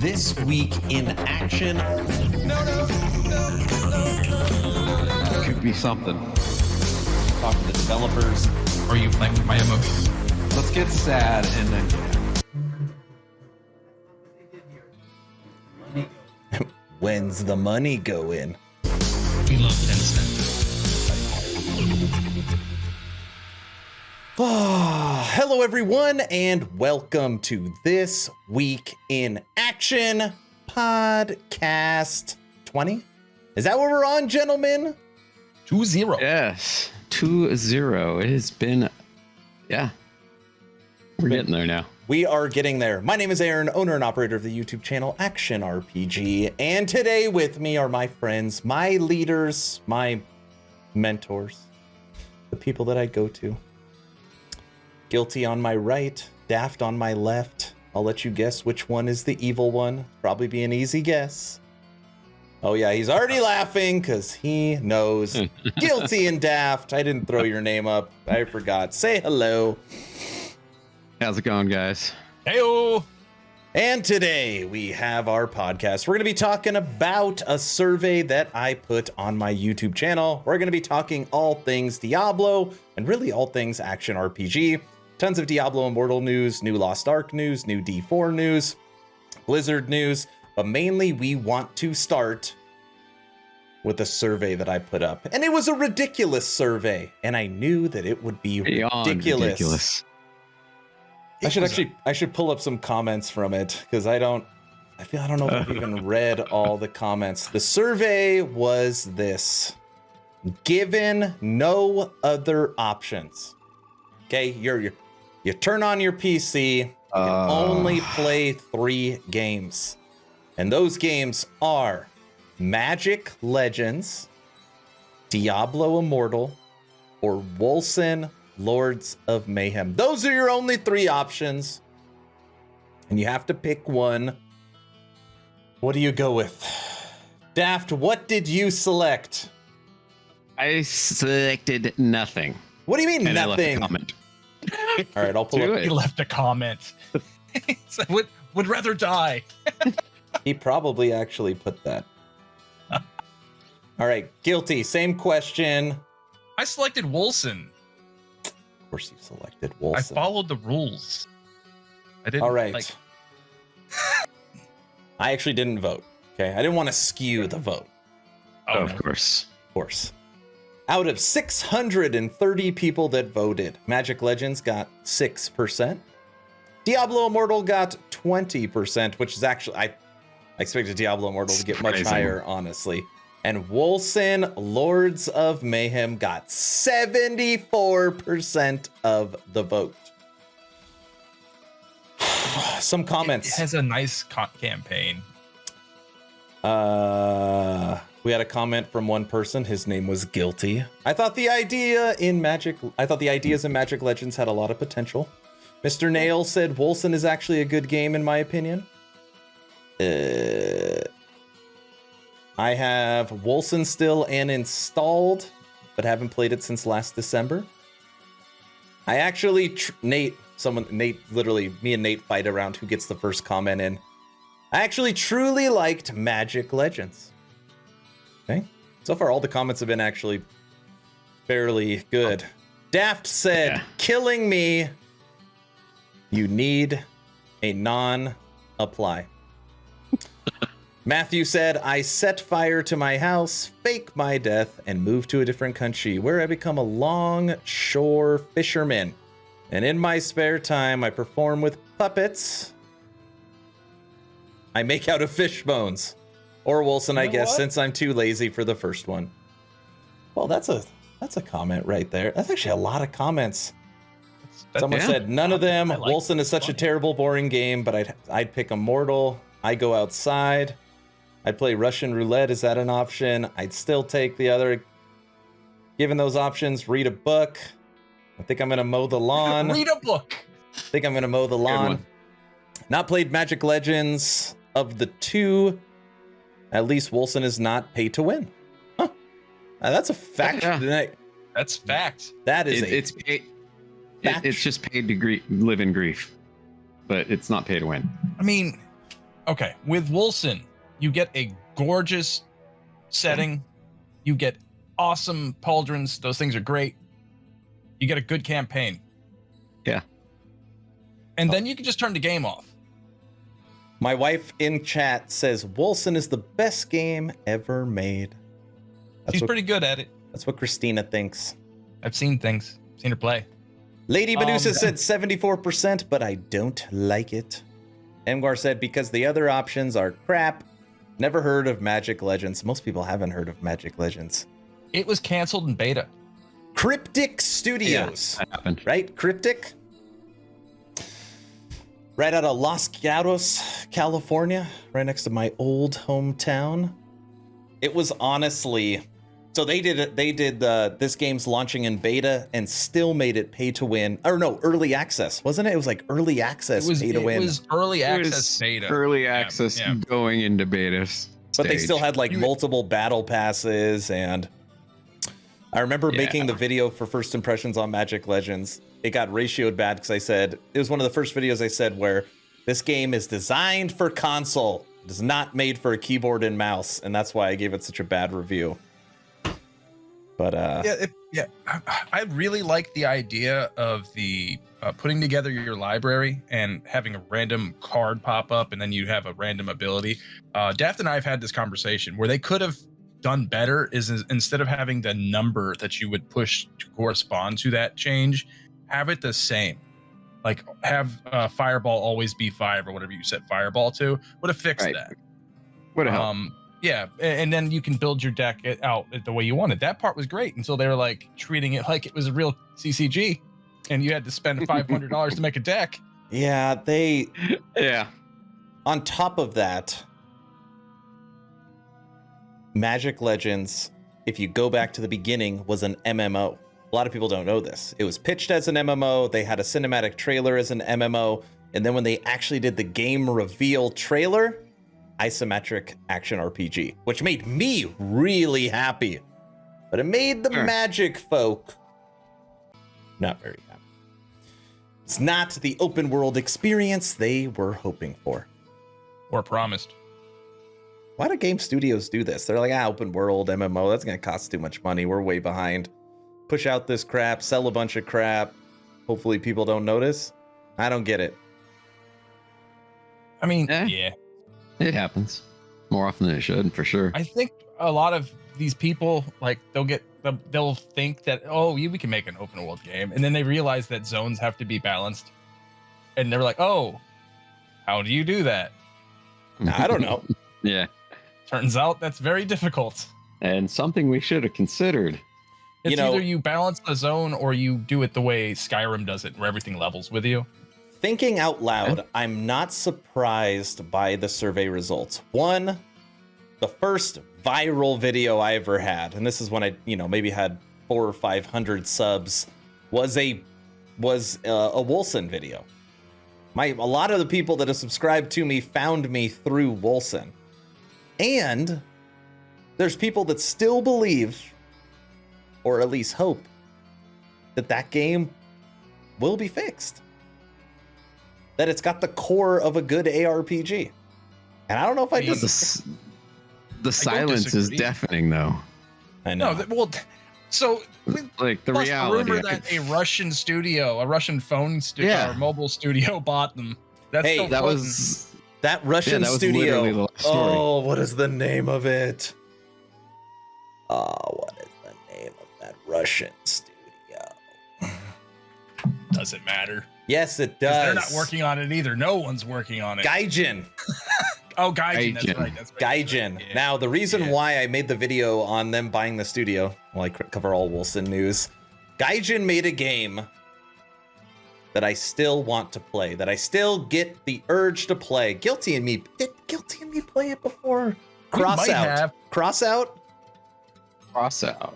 This Week in Action. Could be something. Talk to the developers. Are you playing with my emotions? Let's get sad and then. When's the money going? We love Tencent. Hello, everyone, and welcome to This Week in Action Podcast 20. Is that what we're on, gentlemen? 2-0. Yes, 2-0. It has been, we're getting there now. We are getting there. My name is Aaron, owner and operator of the YouTube channel Action RPG, and today with me are my friends, my leaders, my mentors, the people that I go to. Guilty on my right, Daft on my left. I'll let you guess which one is the evil one. Probably be an easy guess. Oh yeah, he's already laughing because he knows. Guilty and Daft. I didn't throw your name up. I forgot. Say hello. How's it going, guys? Heyo! And today we have our podcast. We're going to be talking about a survey that I put on my YouTube channel. We're going to be talking all things Diablo and really all things action RPG. Tons of Diablo Immortal news, new Lost Ark news, new D4 news, Blizzard news, but mainly we want to start with a survey that I put up. And it was a ridiculous survey, and I knew that it would be ridiculous. I should pull up some comments from it because I don't know if I've even read all the comments. The survey was this: given no other options. Okay, you turn on your PC, you can only play 3 games. And those games are Magic Legends, Diablo Immortal, or Wolsen Lords of Mayhem. Those are your only 3 options. And you have to pick one. What do you go with? Daft, what did you select? I selected nothing. What do you mean, And nothing? I left a comment. All right, I'll pull up. He left a comment. So would rather die. He probably actually put that. All right, Guilty, same question. I selected Wolsen. Of course you selected I Wolsen. followed the rules. I didn't. All right. Like, I actually didn't vote. Okay, I didn't want to skew the vote. Of course. Of course. Out of 630 people that voted, Magic Legends got 6%. Diablo Immortal got 20%, which is actually, I expected Diablo Immortal to get much higher, honestly. And Wolsen Lords of Mayhem got 74% of the vote. Some comments. It has a nice campaign. We had a comment from one person. His name was Guilty. I thought the ideas in Magic Legends had a lot of potential. Mr. Nail said Wolsen is actually a good game in my opinion. I have Wolsen still and installed, but haven't played it since last December. I actually, Nate, literally, me and Nate fight around who gets the first comment in. I actually truly liked Magic Legends. Okay. So far, all the comments have been actually fairly good. Daft said, killing me. You need a non-apply. Matthew said, I set fire to my house, fake my death, and move to a different country where I become a longshore fisherman. And in my spare time, I perform with puppets. I make out of fish bones. Or Wolsen, I guess, since I'm too lazy for the first one. Well, that's a comment right there. That's actually a lot of comments. Someone said, none of them. Wolsen is such a terrible, boring game, but I'd pick Immortal. I go outside. I'd play Russian roulette. Is that an option? I'd still take the other. Given those options, read a book. I think I'm going to mow the lawn. Read a book. Not played Magic Legends. Of the 2, at least Wolsen is not pay to win. Huh. That's a fact. That's fact. That is it's just paid to live in grief, but it's not pay to win. I mean, Okay, with Wolsen, you get a gorgeous setting. You get awesome pauldrons. Those things are great. You get a good campaign. Yeah. And then you can just turn the game off. My wife in chat says Wolsen is the best game ever made. She's pretty good at it. That's what Christina thinks. I've seen things. Seen her play. Lady Medusa said 74%, but I don't like it. Emgar said because the other options are crap. Never heard of Magic Legends. Most people haven't heard of Magic Legends. It was canceled in beta. Cryptic Studios. Yeah, that happened. Right? Cryptic? Right out of Los Gatos, California, right next to my old hometown. It was honestly, so they did this game's launching in beta and still made it pay to win. Or no, early access, wasn't it? It was like early access pay to win. It was early access beta. Early access going into beta. But they still had like multiple battle passes, and I remember making the video for first impressions on Magic Legends. It got ratioed bad because I said, it was one of the first videos I said where this game is designed for console. It is not made for a keyboard and mouse, and that's why I gave it such a bad review. But I really like the idea of the putting together your library and having a random card pop up, and then you have a random ability. Daft and I have had this conversation where they could have done better is instead of having the number that you would push to correspond to that change, have it the same. Like have Fireball always be 5 or whatever you set Fireball to. Would have fixed that. Would have helped. Yeah, and then you can build your deck out the way you wanted. That part was great until they were like treating it like it was a real CCG, and you had to spend $500 to make a deck. Yeah, Yeah. On top of that, Magic Legends, if you go back to the beginning, was an MMO. A lot of people don't know this. It was pitched as an MMO. They had a cinematic trailer as an MMO. And then when they actually did the game reveal trailer, isometric action RPG, which made me really happy. But it made the Magic folk not very happy. It's not the open world experience they were hoping for. Or promised. Why do game studios do this? They're like, open world, MMO, that's going to cost too much money. We're way behind. Push out this crap, sell a bunch of crap. Hopefully people don't notice. I don't get it. I mean, yeah. It happens more often than it should, for sure. I think a lot of these people, like, they'll think that, we can make an open world game. And then they realize that zones have to be balanced. And they're like, how do you do that? I don't know. Yeah. Turns out that's very difficult. And something we should have considered. It's either you balance the zone or you do it the way Skyrim does it, where everything levels with you. Thinking out loud, I'm not surprised by the survey results. One, the first viral video I ever had, and this is when I, maybe had 400 or 500 subs, was a Wolsen video. A lot of the people that have subscribed to me found me through Wolsen. And there's people that still believe, or at least hope, that game will be fixed. That it's got the core of a good ARPG. And I don't know if I just... The silence is deafening, though. I know. No, so... Like, the reality. The rumor that a Russian phone studio or mobile studio bought them. That Russian studio. Oh, what is the name of it? What is the name of that Russian studio? Doesn't matter. Yes, it does. They're not working on it either. No one's working on it. Gaijin. Gaijin. That's right. Gaijin. Yeah. Now, the reason why I made the video on them buying the studio, I cover all Wolsen news. Gaijin made a game that I still want to play, that I still get the urge to play. Did Guilty and me play it before? Crossout. Crossout? Crossout.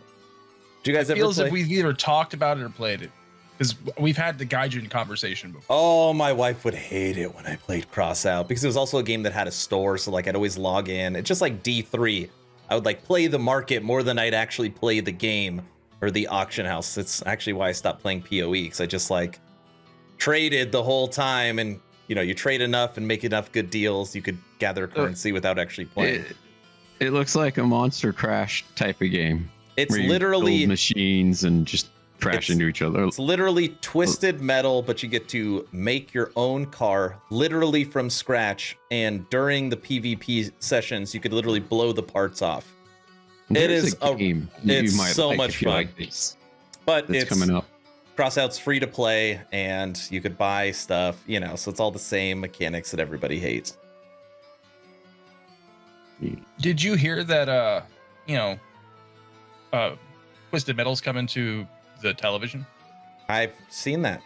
Do you guys ever play? It feels like we've either talked about it or played it. Because we've had the Gaijin conversation before. Oh, my wife would hate it when I played Crossout, because it was also a game that had a store, so I'd always log in. It's just like D3. I would play the market more than I'd actually play the game or the auction house. It's actually why I stopped playing PoE, because I just traded the whole time and you trade enough and make enough good deals, you could gather currency without actually playing. It looks like a Monster Crash type of game. It's where you literally build machines and just crash into each other. It's literally Twisted Metal, but you get to make your own car literally from scratch. And during the PvP sessions, you could literally blow the parts off. There's a game it's you might so like much if you fun. like this. But That's it's coming up. Crossout's free to play, and you could buy stuff, so it's all the same mechanics that everybody hates. Did you hear that? Twisted Metal's coming to the television. I've seen that.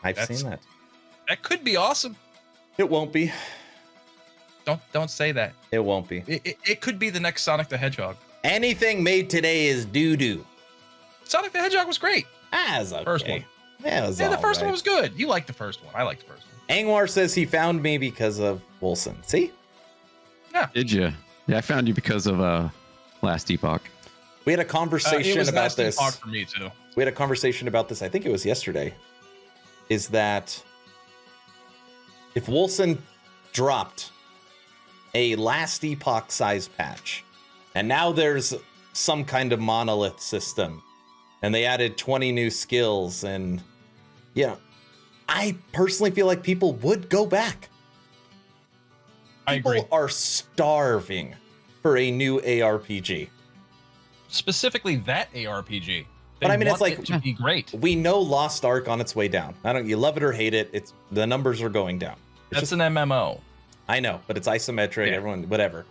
I've seen that. That could be awesome. It won't be. Don't say that. It won't be. It could be the next Sonic the Hedgehog. Anything made today is doo-doo. Sonic the Hedgehog was great. As okay. First one. Yeah, The first one was good. You liked the first one. I liked the first one. Angwar says he found me because of Wolsen. See? Yeah. Did you? Yeah, I found you because of Last Epoch. We had a conversation about this. Epoch for me too. We had a conversation about this. I think it was yesterday. Is that if Wolsen dropped a Last Epoch size patch, and now there's some kind of monolith system, and they added 20 new skills, and I personally feel like people would go back. I agree. People are starving for a new ARPG. Specifically that ARPG. But I mean, it's want like it to be great. We know Lost Ark on its way down. You love it or hate it. It's the numbers are going down. That's an MMO. I know, but it's isometric. Yeah. Everyone, whatever.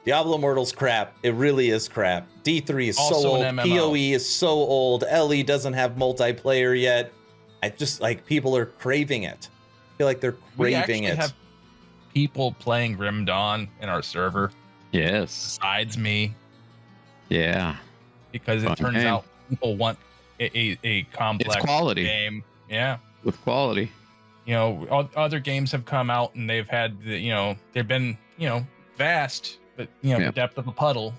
Diablo Immortal's crap. It really is crap. D3 is Also so old. an MMO. PoE is so old. LE doesn't have multiplayer yet. I just people are craving it. I feel like they're We craving actually it. have people playing Grim Dawn in our server Yes. besides me, Yeah. because it Fun turns game. out people want a complex It's quality. game. Yeah. With quality. Other games have come out and they've had they've been vast, but Yeah. the depth of a puddle.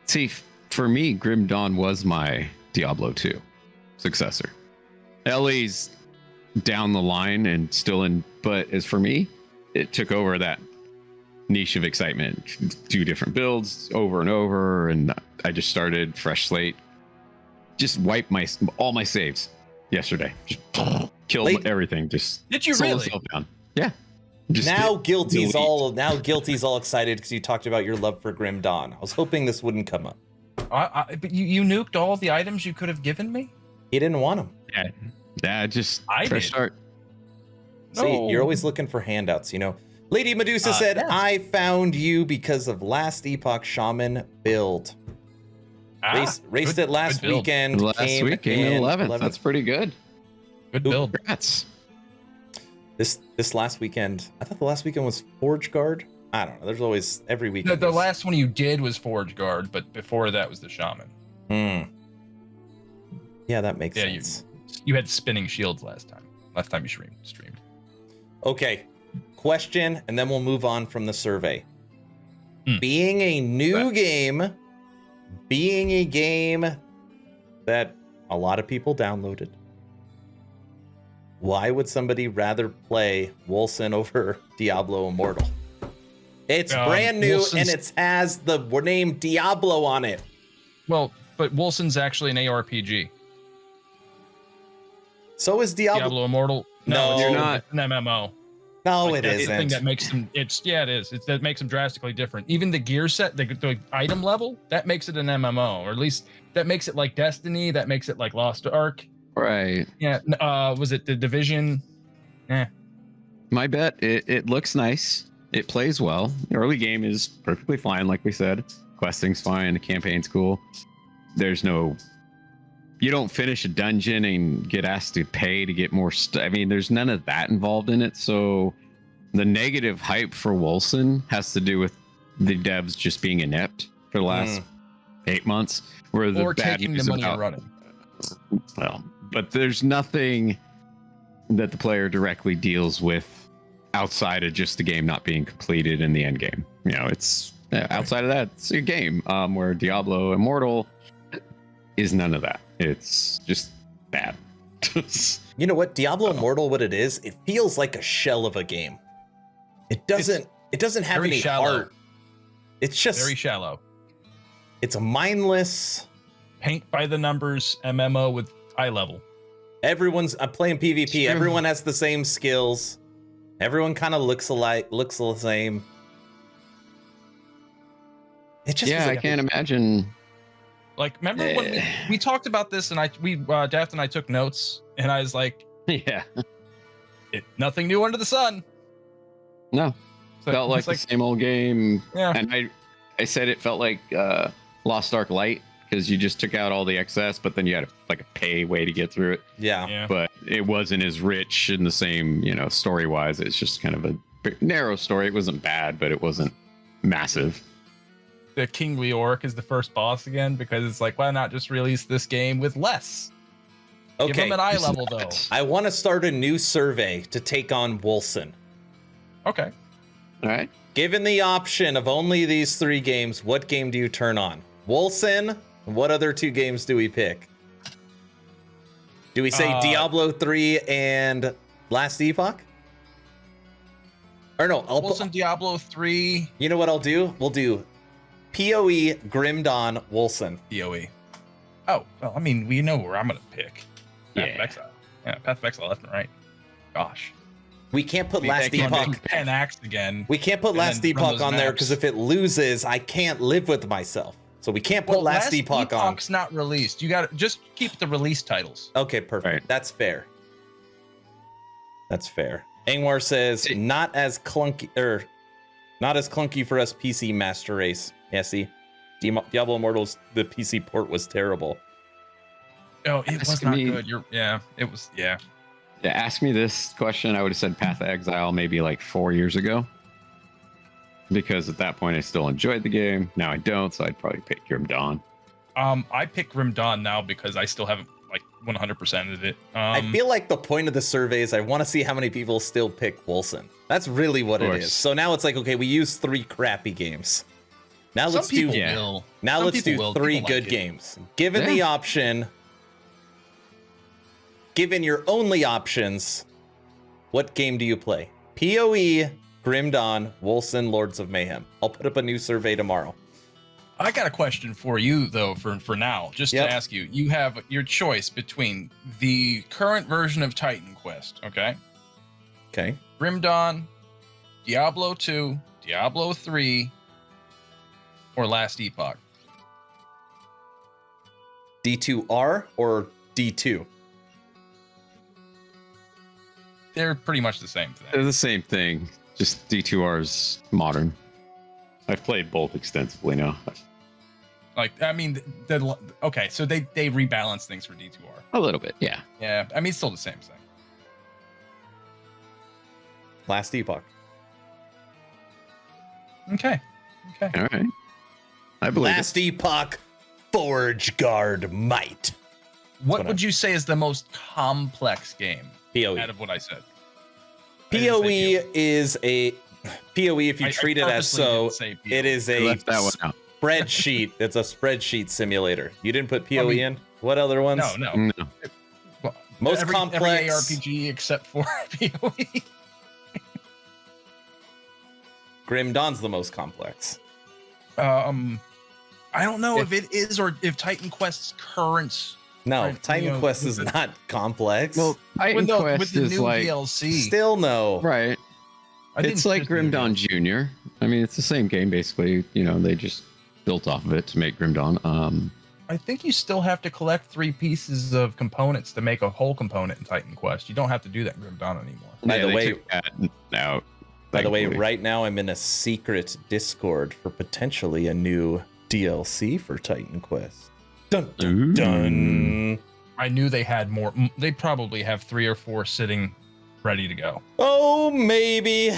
See, for me, Grim Dawn was my Diablo 2 successor. LE's down the line and still in, but as for me, it took over that niche of excitement. 2 different builds over and over, and I just started fresh slate. Just wiped all my saves yesterday. Just killed everything. Just Did you sold really? myself down. Yeah. Just Now hit Guilty's delete. Guilty's all excited because you talked about your love for Grim Dawn. I was hoping this wouldn't come up. But you nuked all the items you could have given me. He didn't want them. Yeah, just I fresh did. start. See, No. you're always looking for handouts, Lady Medusa said, yes. I found you because of Last Epoch Shaman build. Raced it last good build. weekend. Last week came in 11th. That's pretty good. Good build. Congrats. This last weekend. I thought the last weekend was Forge Guard. I don't know. There's always every weekend. The last one you did was Forge Guard, but before that was the Shaman. Yeah, that makes Yeah, sense. You had spinning shields last time. Last time you streamed. Okay. Question, and then we'll move on from the survey. Hmm. Being a new game, being a game that a lot of people downloaded, why would somebody rather play Wolsen over Diablo Immortal? It's brand new and it has the name Diablo on it. Well, but Wolsen's actually an ARPG. So is Diablo. Immortal. No, it's not. an MMO. No, Like, it that's the thing isn't. that makes them. It is. That makes them drastically different. Even the gear set, the item level, that makes it an MMO, or at least that makes it like Destiny. That makes it like Lost Ark. Right. Yeah. Was it the Division? My bet, it looks nice. It plays well. The early game is perfectly fine, like we said. Questing's fine. The campaign's cool. You don't finish a dungeon and get asked to pay to get more stuff. I mean, there's none of that involved in it. So the negative hype for Wolsen has to do with the devs just being inept for the last 8 months. Where the Or bad taking the news money about, and running. Well, but there's nothing that the player directly deals with outside of just the game not being completed in the end game. It's outside of that, it's a game. Where Diablo Immortal is none of that. It's just bad. You know what? Diablo Immortal, what it is, it feels like a shell of a game. It doesn't have very any shallow. heart. It's just Very shallow. It's a mindless. Paint by the numbers MMO with eye level. I'm playing PvP. Sure. Everyone has the same skills. Everyone kind of looks the same. It just Yeah, I can't imagine. Like, remember when we talked about this, and Daft and I took notes, and I was like, Yeah. nothing new under the sun. No. So Felt like it's the same old game. Yeah. And I said it felt like Lost Ark Light because you just took out all the excess, but then you had a pay way to get through it. Yeah. But it wasn't as rich in the same, story wise. It's just kind of a narrow story. It wasn't bad, but it wasn't massive. The King Leoric is the first boss again, because it's like, why not just release this game with less? Give Okay. him an eye It's level, not. though. I want to start a new survey to take on Wolsen. Okay. All right. Given the option of only these 3 games, what game do you turn on? Wolsen? What other 2 games do we pick? Do we say Diablo 3 and Last Epoch? Or no, Wolsen, Diablo 3, you know what I'll do? We'll do PoE, Grim Dawn, Wolsen. DOE. Oh, well, I mean, we know where I'm going to pick. Path Yeah. of Exile. Yeah, Path of Exile left and right. Gosh. We can't put Be Last back on Epoch. Pen Axe again. We can't put and Last then run Epoch those on there maps. because if it loses, I can't live with myself. So we can't put Last Epoch on. Epoch's not released. You got to just keep the release titles. Okay, perfect. Right. That's fair. That's fair. Angwar says not as clunky for us PC master race. Yeah, see, Diablo Immortal's the PC port was terrible. Oh, it was Ask not me- good. It was. Yeah. Yeah, ask me this question. I would have said Path of Exile maybe 4 years ago. Because at that point I still enjoyed the game. Now I don't, so I'd probably pick Grim Dawn. I pick Grim Dawn now because I still haven't 100%ed it. I feel like the point of the survey is I want to see how many people still pick Wolsen. That's really what it course. is. So now it's like, okay, we use 3 crappy games. Now let's do will. now Some let's do people will. 3 People good like it. games. Given the option, given your only options, what game do you play? PoE, Grim Dawn, Wolsen, Lords of Mayhem. I'll put up a new survey tomorrow. I got a question for you though. For now, just Yep. to ask you, you have your choice between the current version of Titan Quest, okay, Okay. Grim Dawn, Diablo 2, Diablo 3, or Last Epoch. D2R or D2? They're pretty much the same thing. They're the same thing. Just D2R's modern. I've played both extensively now. I mean, okay, so they rebalance things for D2R. A little bit, yeah. Yeah, I mean, it's still the same thing. Last Epoch. Okay. All right. I believe it. Last Epoch, Forge Guard Might. What what would you say is the most complex game PoE. out of what I said? PoE is a PoE if you treat it as purposely so. didn't say PoE. It is I a left that one out. spreadsheet. It's a spreadsheet simulator. You didn't put PoE mean- in? What other ones? No. No. Well, Most every complex. ARPG except for PoE. Grim Dawn's the most complex. I don't know if it is or if Titan Quest's current. No, Right, Titan you know, Quest is with not complex. Well, Titan with Quest the is new like DLC. Still no. right. I didn't It's like finish the Grim new Dawn DLC. Junior. I mean, it's the same game basically. They just built off of it to make Grim Dawn. I think you still have to collect 3 pieces of components to make a whole component in Titan Quest. You don't have to do that in Grim Dawn anymore. By the they way- took that out. By the way, thankfully. right now I'm in a secret Discord for potentially a new DLC for Titan Quest. Dun dun dun. I knew they had more. They probably have 3 or 4 sitting ready to go. Oh, maybe.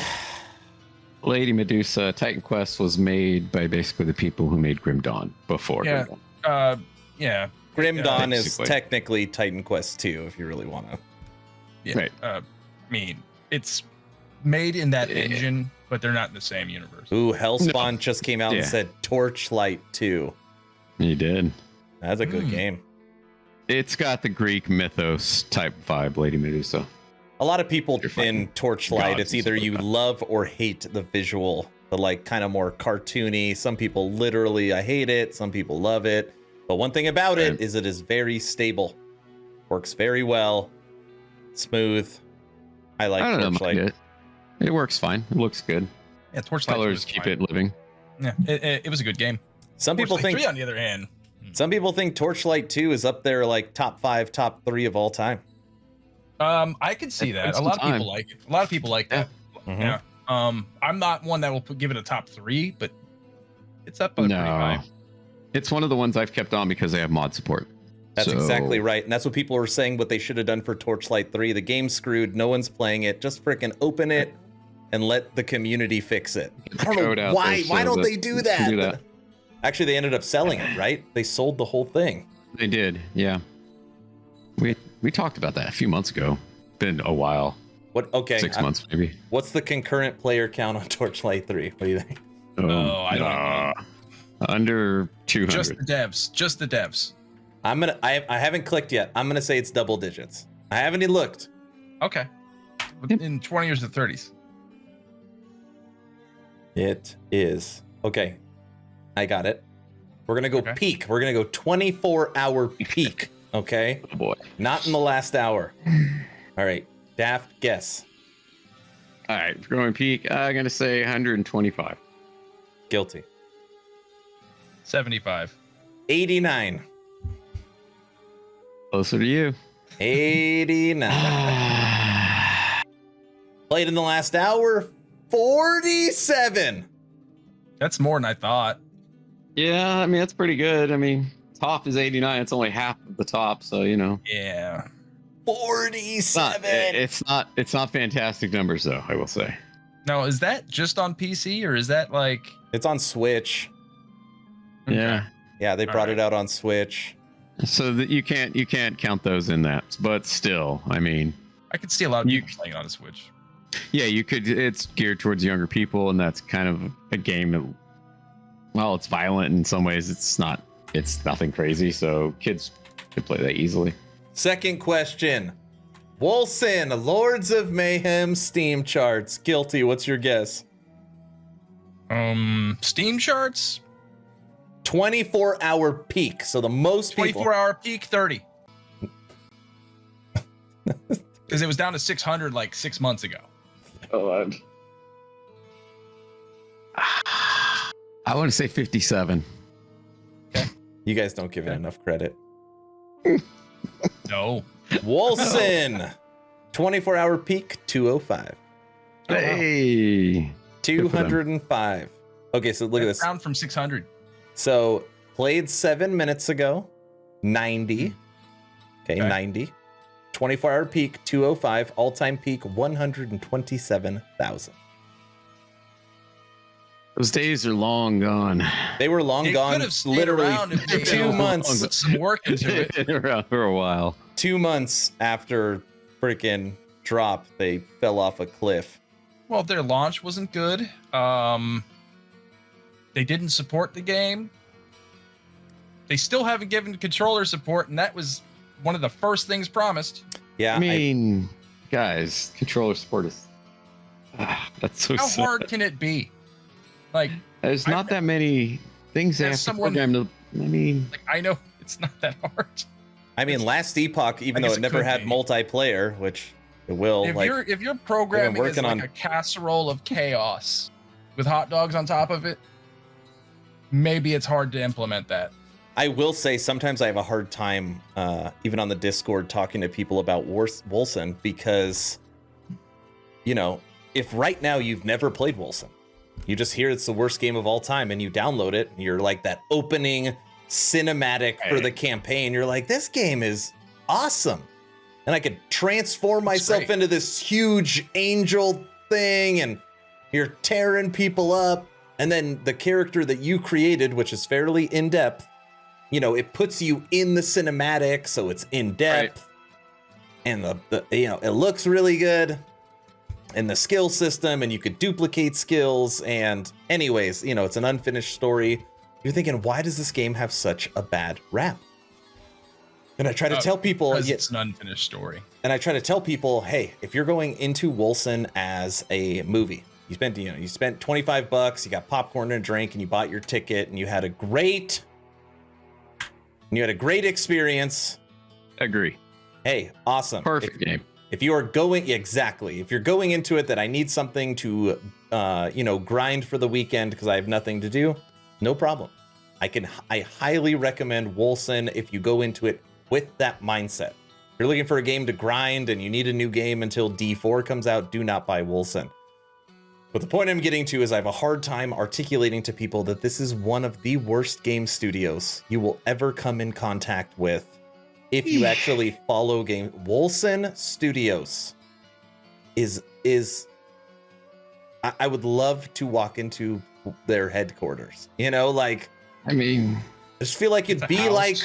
Lady Medusa, Titan Quest was made by basically the people who made Grim Dawn before. Yeah. Grim Dawn. Yeah. Grim Yeah, Dawn is basically. technically Titan Quest 2 if you really want to. Yeah. Right. I mean, it's made in that Yeah. engine, but they're not in the same universe. Ooh, Hellspawn just came out and Yeah. said Torchlight 2. You did. That's a good Hmm. game. It's got the Greek mythos type vibe, Lady Medusa. A lot of people You're fighting in Torchlight, gods it's and either stuff you like that. love or hate the visual, the like kind of more cartoony. Some people literally, I hate it. Some people love it. But one thing about it Right. is it is very stable, works very well, smooth. I like I don't know. Torchlight. It works fine. It looks good. Yeah, Torchlight Colors was keep fine. it living. Yeah, it was a good game. Some people Torchlight think 3, on the other hand, Torchlight 2 is up there like top 5, top 3 of all time. I could see that. A lot of people like it. A lot of people like that. Mhm. Yeah. I'm not one that will give it a top 3, but it's up pretty high. It's one of the ones I've kept on because they have mod support. That's So- exactly right. And that's what people were saying what they should have done for Torchlight 3. The game's screwed. No one's playing it. Just freaking open it and let the community fix it. Get I the don't code know out why. there Why so don't that they do you that? can do that. Actually, they ended up selling it, right? They sold the whole thing. They did, yeah. We talked about that a few months ago. Been a while. What? Okay. 6 months maybe. What's the concurrent player count on Torchlight 3? What do you think? Oh, I don't know. Under 200. Just the devs. Just the devs. I haven't clicked yet. I'm gonna say it's double digits. I haven't even looked. Okay. Yep. In 20s or 30s. It is. Okay. I got it. We're gonna go Okay. peak. We're gonna go 24-hour peak. Okay. Oh boy. Not in the last hour. All right. Daft, guess. All right, for going peak, I'm gonna say 125. Guilty. 75. 89. Closer to you. 89. Played in the last hour. 47. That's more than I thought. Yeah, I mean that's pretty good. I mean, top is 89. It's only half of the top, so you know. Yeah. 47. It's not fantastic numbers though, I will say. Now, is that just on PC or is that like? It's on Switch. Yeah. Yeah, they All brought right. it out on Switch. So that you can't count those in that, but still, I mean, I could see a lot of You- people playing on a Switch. yeah, you could. It's geared towards younger people, and that's kind of a game that, well, it's violent in some ways. It's nothing crazy, so kids could play that easily. Second question. Wolsen, Lords of Mayhem Steam charts. Guilty. What's your guess? Steam charts, 24-hour peak. So the most people. 24-hour peak, 30. Because it was down to 600 like 6 months ago. Oh, I want to say 57. You guys don't give it Okay. enough credit. No. Wolsen, 24-hour peak, 205. Oh, wow. Hey, 205. Okay, so look at That's this. down from 600. So played 7 minutes ago, 90. Okay, Okay. 90. 24-hour peak, 205. All-time peak, 127,000. those days are long gone. They were long It gone. could have stayed Literally around if they 2 months. put some work into it. Been around for a while. 2 months after freaking drop, they fell off a cliff. Well, their launch wasn't good. They didn't support the game. They still haven't given controller support, and that was one of the first things promised. Yeah, I mean, guys, controller support is that's so How sad. hard can it be? Like, There's not that many things they have As to someone- program to. I mean, I know it's not that hard. I mean, last Epoch, even I though guess it it never could had be. multiplayer, which it will, If like, you're programming is working like on- a casserole of chaos with hot dogs on top of it, maybe it's hard to implement that. I will say sometimes I have a hard time, even on the Discord, talking to people about Wolsen because, you know, if right now you've never played Wolsen, you just hear it's the worst game of all time and you download it, and you're like that opening cinematic for the campaign. You're like, this game is awesome. And I could transform myself great. into this huge angel thing, and you're tearing people up. And then the character that you created, which is fairly in-depth, you know, it puts you in the cinematic, so it's in depth, and the you know, it looks really good, and the skill system, and you could duplicate skills, and anyways, you know, it's an unfinished story. You're thinking, why does this game have such a bad rap? And I try to tell people, it's an unfinished story. And I try to tell people, hey, if you're going into Wolsen as a movie, you spent $25, you got popcorn and a drink, and you bought your ticket, and you had a great experience. Agree. Hey, awesome. Perfect game. If you are going, if you're going into it that I need something to, grind for the weekend because I have nothing to do, no problem. I highly recommend Wolsen if you go into it with that mindset. If you're looking for a game to grind and you need a new game until D4 comes out, do not buy Wolsen. But the point I'm getting to is I have a hard time articulating to people that this is one of the worst game studios you will ever come in contact with if you actually follow game. Wolsen Studios is I would love to walk into their headquarters. I just feel like it'd be like.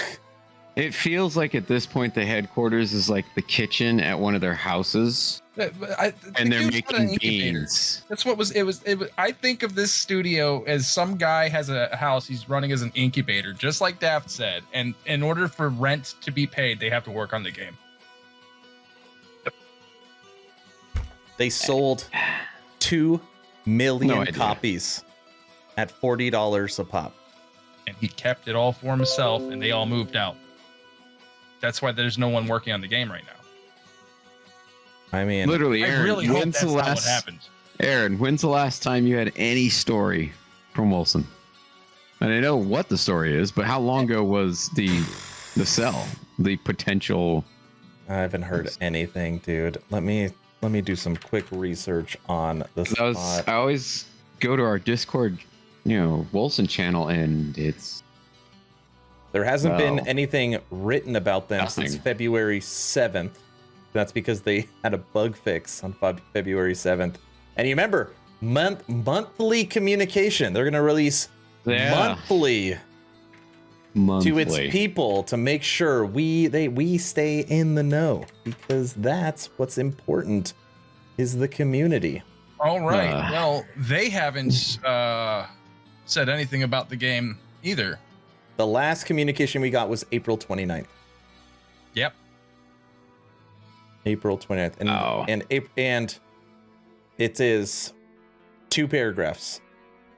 It feels like at this point the headquarters is like the kitchen at one of their houses, and they're making beans. That's what it was. I think of this studio as some guy has a house he's running as an incubator, just like Daft said. And in order for rent to be paid, they have to work on the game. They sold 2 million copies at $40 a pop. And he kept it all for himself, and they all moved out. That's why there's no one working on the game right now. I mean, literally, Aaron, I really hope that's not what happened. Aaron, when's the last time you had any story from Wolsen? And I know what the story is, but how long ago was the sell, the potential? I haven't heard anything, dude. Let me do some quick research on the spot. I always go to our Discord, Wolsen channel, and there hasn't been anything written about them since February 7th. That's because they had a bug fix on February 7th. And you remember, monthly communication. They're going to release monthly to its people to make sure we stay in the know, because that's what's important, is the community. All right. Well, they haven't said anything about the game either. The last communication we got was April 29th. Yep. April 29th. And it is 2 paragraphs.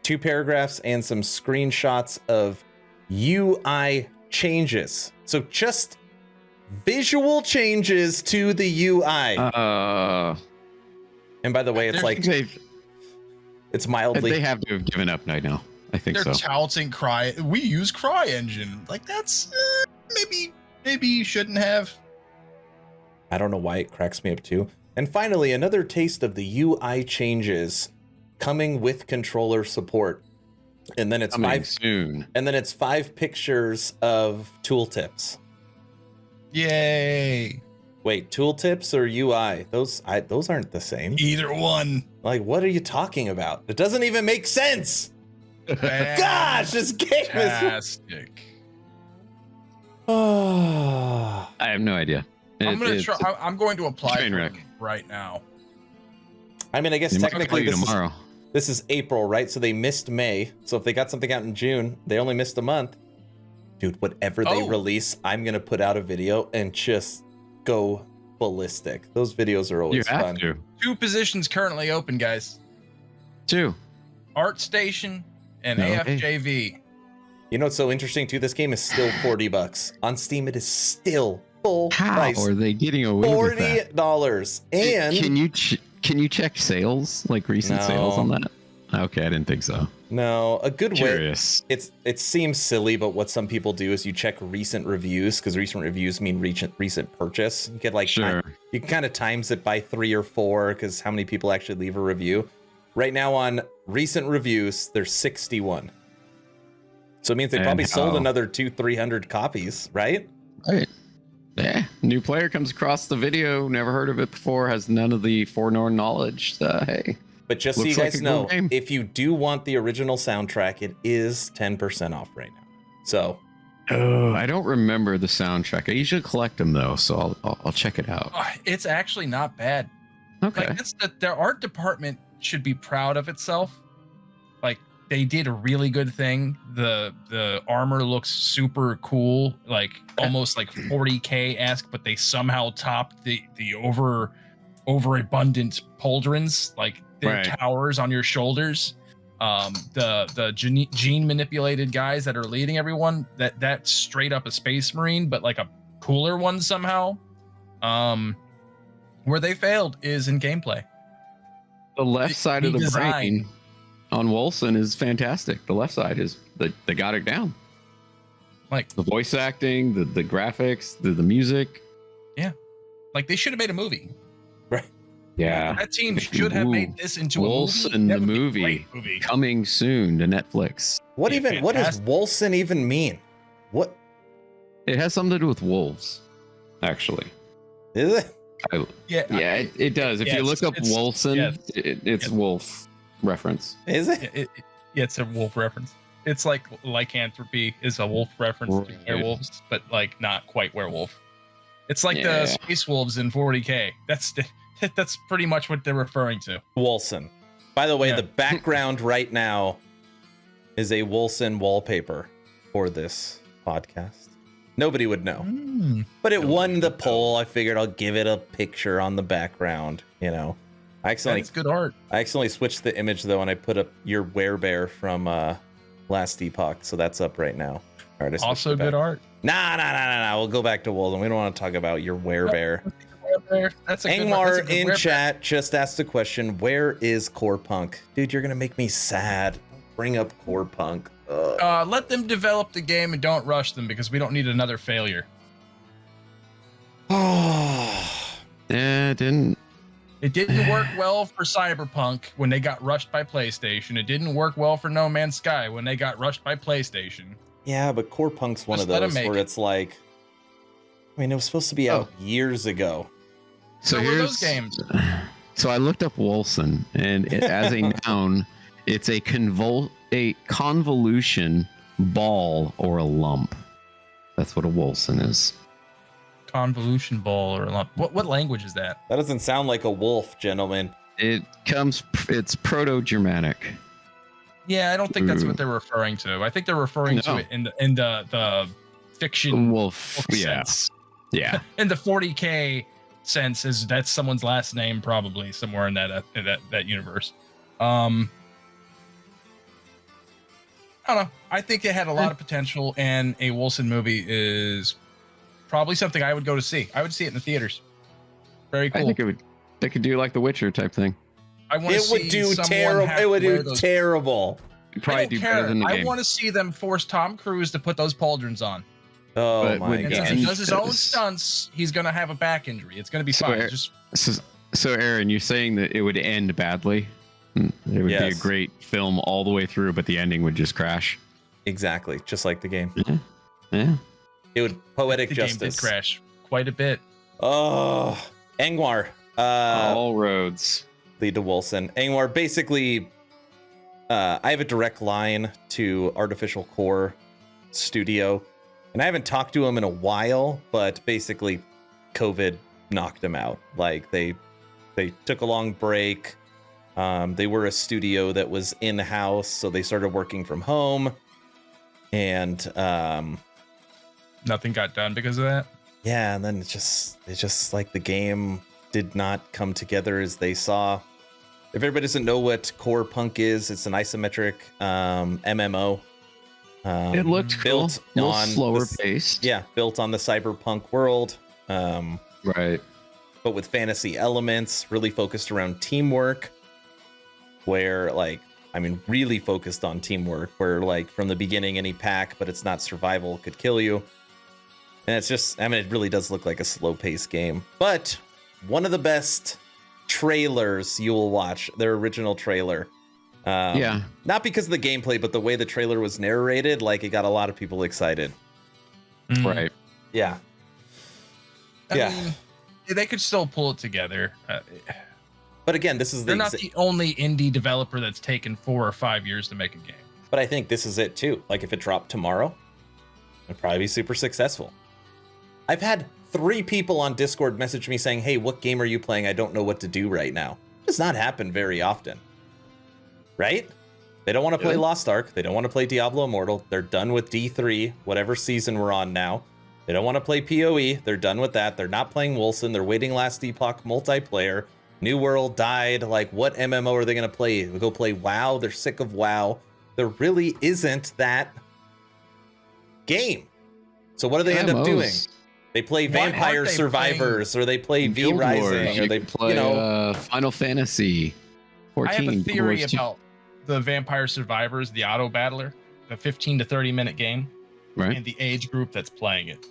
2 paragraphs and some screenshots of UI changes. So just visual changes to the UI. And by the way, it's mildly. They have to have given up right now. I think they're touting we use CryEngine. Like, that's maybe you shouldn't have. I don't know why it cracks me up too. And finally, another taste of the UI changes coming with controller support. And then it's soon. And then it's 5 pictures of tooltips. Yay! Wait, tooltips or UI? Those aren't the same. Either one. Like, what are you talking about? It doesn't even make sense. Gosh, this game is fantastic. Oh, I have no idea. I'm going to apply for it right now. I mean, I guess technically tomorrow. This is April, right? So they missed May. So if they got something out in June, they only missed a month. Dude, whatever they release, I'm gonna put out a video and just go ballistic. Those videos are always fun. 2 positions currently open, guys. 2. ArtStation and AFJV. You know what's so interesting too? This game is still $40 on Steam. It is still full price. How are they getting away with that? $40. And can you check sales, like recent sales on that? Okay, I didn't think so. No, a good Curious. way. It seems silly, but what some people do is you check recent reviews, because recent reviews mean recent purchase. You get you can kind of times it by 3 or 4, because how many people actually leave a review. Right now on recent reviews, there's 61. So it means they probably sold another 200-300 copies, right? Right. Yeah. New player comes across the video, never heard of it before, has none of the foreknown knowledge. Hey. But just so you guys know, if you do want the original soundtrack, it is 10% off right now. So. I don't remember the soundtrack. I usually collect them though, so I'll check it out. It's actually not bad. Okay. Like, their art department should be proud of itself. Like, they did a really good thing. The armor looks super cool, like almost like 40K-esque, but they somehow topped the overabundant pauldrons, like their towers on your shoulders. The gene manipulated guys that are leading everyone, that's straight up a space marine, but like a cooler one somehow. Where they failed is in gameplay. The left side of the design brain on Wolsen is fantastic. The left side is they got it down. Like the voice acting, the graphics, the music. Yeah, like they should have made a movie. Right. Yeah, that team should have made this into Wolsen, a movie coming soon to Netflix. What does Wolsen even mean? What? It has something to do with wolves, actually. Is it? It does. If you look up Wolsen, it's wolf reference. Is it? It's a wolf reference. It's like lycanthropy is a wolf reference to werewolves, but like not quite werewolf. It's like the space wolves in 40K. That's pretty much what they're referring to. Wolsen. By the way, the background right now is a Wolsen wallpaper for this podcast. Nobody would know. But it won the poll. I figured I'll give it a picture on the background, you know. It's good art. I accidentally switched the image though, and I put up your werebear from last Epoch, so that's up right now. All right, also good art. Nah. We'll go back to Wolsen. We don't want to talk about your werebear. Angmar in chat just asked the question, where is Core Punk? Dude, you're gonna make me sad. Bring up Core Punk. Let them develop the game and don't rush them, because we don't need another failure. It didn't work well for Cyberpunk when they got rushed by PlayStation. It didn't work well for No Man's Sky when they got rushed by PlayStation. Yeah, but Core Punk's one of those where it's like, I mean, it was supposed to be out years ago. So here's those games. So I looked up Wolsen, and as a noun, it's a convolution, ball, or a lump. That's what a Wolsen is. Convolution ball or a lump. What language is that? That doesn't sound like a wolf, gentlemen. It's Proto-Germanic. Yeah, I don't think that's what they're referring to. I think they're referring to it in the fiction wolf sense. Yeah. In the 40K sense, is that's someone's last name, probably somewhere in that universe. I don't know. I think it had a lot of potential, and a Wolsen movie is probably something I would go to see. I would see it in the theaters. Very cool. I think they could do like The Witcher type thing. It would do terrible. It'd probably do better than the game. I want to see them force Tom Cruise to put those pauldrons on. Oh my god! Since he does his own stunts, he's gonna have a back injury. It's gonna be fine. So Aaron, you're saying that it would end badly? It would be a great film all the way through, but the ending would just crash. Exactly, just like the game. Yeah. It would poetic the justice. Game did crash quite a bit. Oh, Angmar. All roads lead to Wolsen. Angmar, basically, I have a direct line to Artificial Core Studio, and I haven't talked to him in a while, but basically, COVID knocked him out. Like they took a long break. They were a studio that was in-house, so they started working from home, and nothing got done because of that. Yeah, and then it's just like the game did not come together as they saw. If everybody doesn't know what Core Punk is, it's an isometric MMO. It looked built cool. on slower paced. Yeah, built on the cyberpunk world. Right. But with fantasy elements, really focused around teamwork. Where really focused on teamwork. Where like from the beginning, any pack, but it's not survival, could kill you. And it's just, it really does look like a slow-paced game. But one of the best trailers you will watch, their original trailer. Not because of the gameplay, but the way the trailer was narrated, like it got a lot of people excited. Right. Yeah. I mean, they could still pull it together. But again, they're not the only indie developer that's taken 4 or 5 years to make a game. But I think this is it too. Like if it dropped tomorrow, it'd probably be super successful. I've had 3 people on Discord message me saying, hey, what game are you playing? I don't know what to do right now. It does not happen very often. Right? They don't want to play Really? Lost Ark. They don't want to play Diablo Immortal. They're done with D3, whatever season we're on now. They don't want to play PoE. They're done with that. They're not playing Wolsen. They're waiting Last Epoch multiplayer. New World died. Like, what MMO are they going to play? Go play WoW. They're sick of WoW. There really isn't that game. So what do they end up doing? They play Why aren't Vampire they Survivors, or they play V Guild Wars. Rising, or You they, can play you know, Final Fantasy 14. I have a Guild theory Wars 2. about the Vampire Survivors, the auto battler, the 15 to 30 minute game, right? and the age group that's playing it.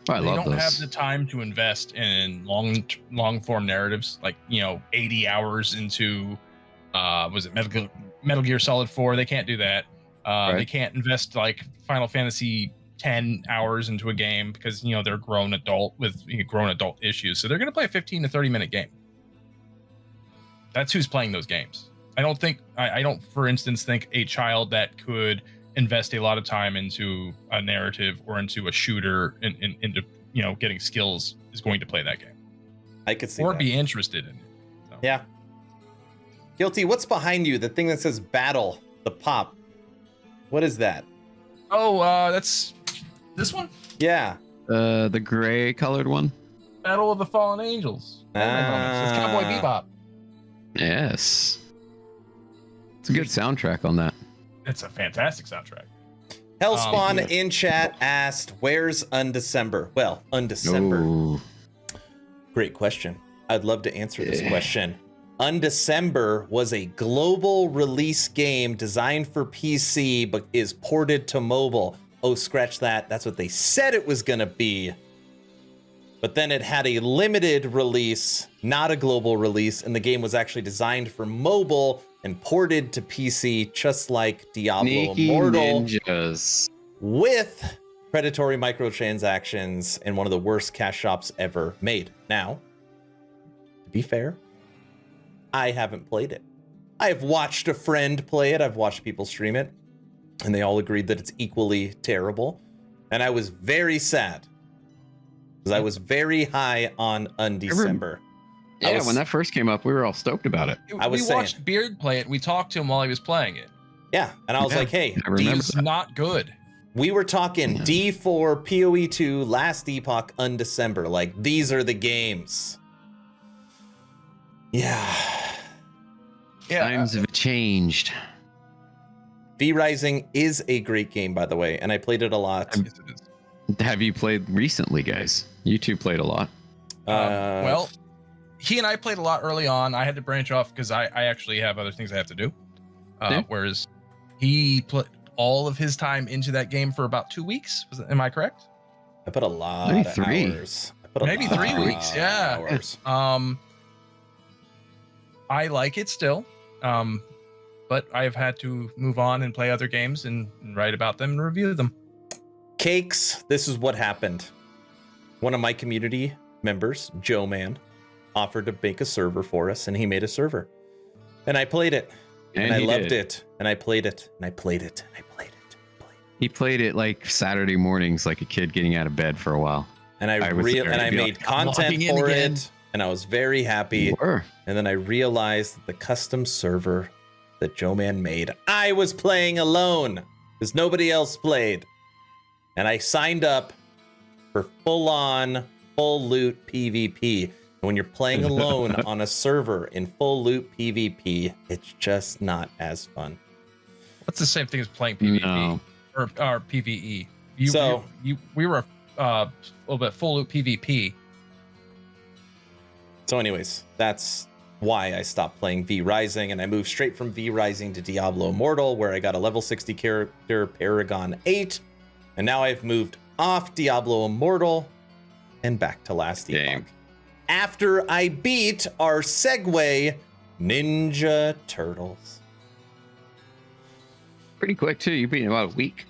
I They love don't those. have the time to invest in long form narratives, like 80 hours into was it Metal Gear Solid 4. They can't do that. They Right. can't invest like Final Fantasy 10 hours into a game because they're grown adult with grown adult issues. So they're going to play a 15 to 30 minute game. That's who's playing those games. I don't, for instance, think a child that could invest a lot of time into a narrative or into a shooter into getting skills is going to play that game I could see or that. be interested in it. So. Yeah. Guilty, what's behind you? The thing that says battle, the pop. What is that? Oh, that's this one. Yeah. The gray colored one. Battle of the Fallen Angels. It's Cowboy Bebop. Yes. It's a good soundtrack on that. It's a fantastic soundtrack. Hellspawn yeah. in chat asked, "Where's Undecember?" Well, Undecember. Ooh. Great question. I'd love to answer this Yeah. question. Undecember was a global release game designed for PC, but is ported to mobile. Oh, scratch that. That's what they said it was going to be. But then it had a limited release, not a global release, and the game was actually designed for mobile and ported to PC, just like Diablo Sneaky Immortal, ninjas. with predatory microtransactions and one of the worst cash shops ever made. Now, to be fair, I haven't played it. I've watched a friend play it. I've watched people stream it, and they all agreed that it's equally terrible. And I was very sad because I was very high on Undecember. Yeah, when that first came up, we were all stoked about it. I was we saying- watched Beard play it. We talked to him while he was playing it. Yeah, and I was Yeah, like, hey, I remember It's not good. we were talking D4, PoE2, Last Epoch, Undecember. Like, these are the games. Yeah. Yeah, Times have changed. V Rising is a great game, by the way, and I played it a lot. yes, it is. Have you played recently, guys? You two played a lot. Well, he and I played a lot early on. I had to branch off because I actually have other things I have to do. Yeah. Whereas he put all of his time into that game for about 2 weeks. Am I correct? I put a lot Maybe of 3. hours. I put a Maybe lot 3 weeks, of yeah. hours. I like it still. But I've had to move on and play other games and write about them and review them. Cakes, this is what happened. One of my community members, Joe Man, offered to make a server for us, and he made a server. And I played it. And I he loved did. it. And I played it. And I played it. And I played it. He played it like Saturday mornings, like a kid getting out of bed for a while. And I was there to I be made like, I'm content logging in for again. it. And I was very happy. You were. And then I realized that the custom server that Joe Man made, I was playing alone because nobody else played. And I signed up for full loot PvP. And when you're playing alone on a server in full loot PvP, it's just not as fun. What's the same thing as playing PvP No. or PvE? We were a little bit full loop PvP. So anyways, that's why I stopped playing V Rising, and I moved straight from V Rising to Diablo Immortal, where I got a level 60 character, Paragon 8, and now I've moved off Diablo Immortal and back to Last Epoch. Dang. After I beat our segue, Ninja Turtles. Pretty quick too. You beat him about a week,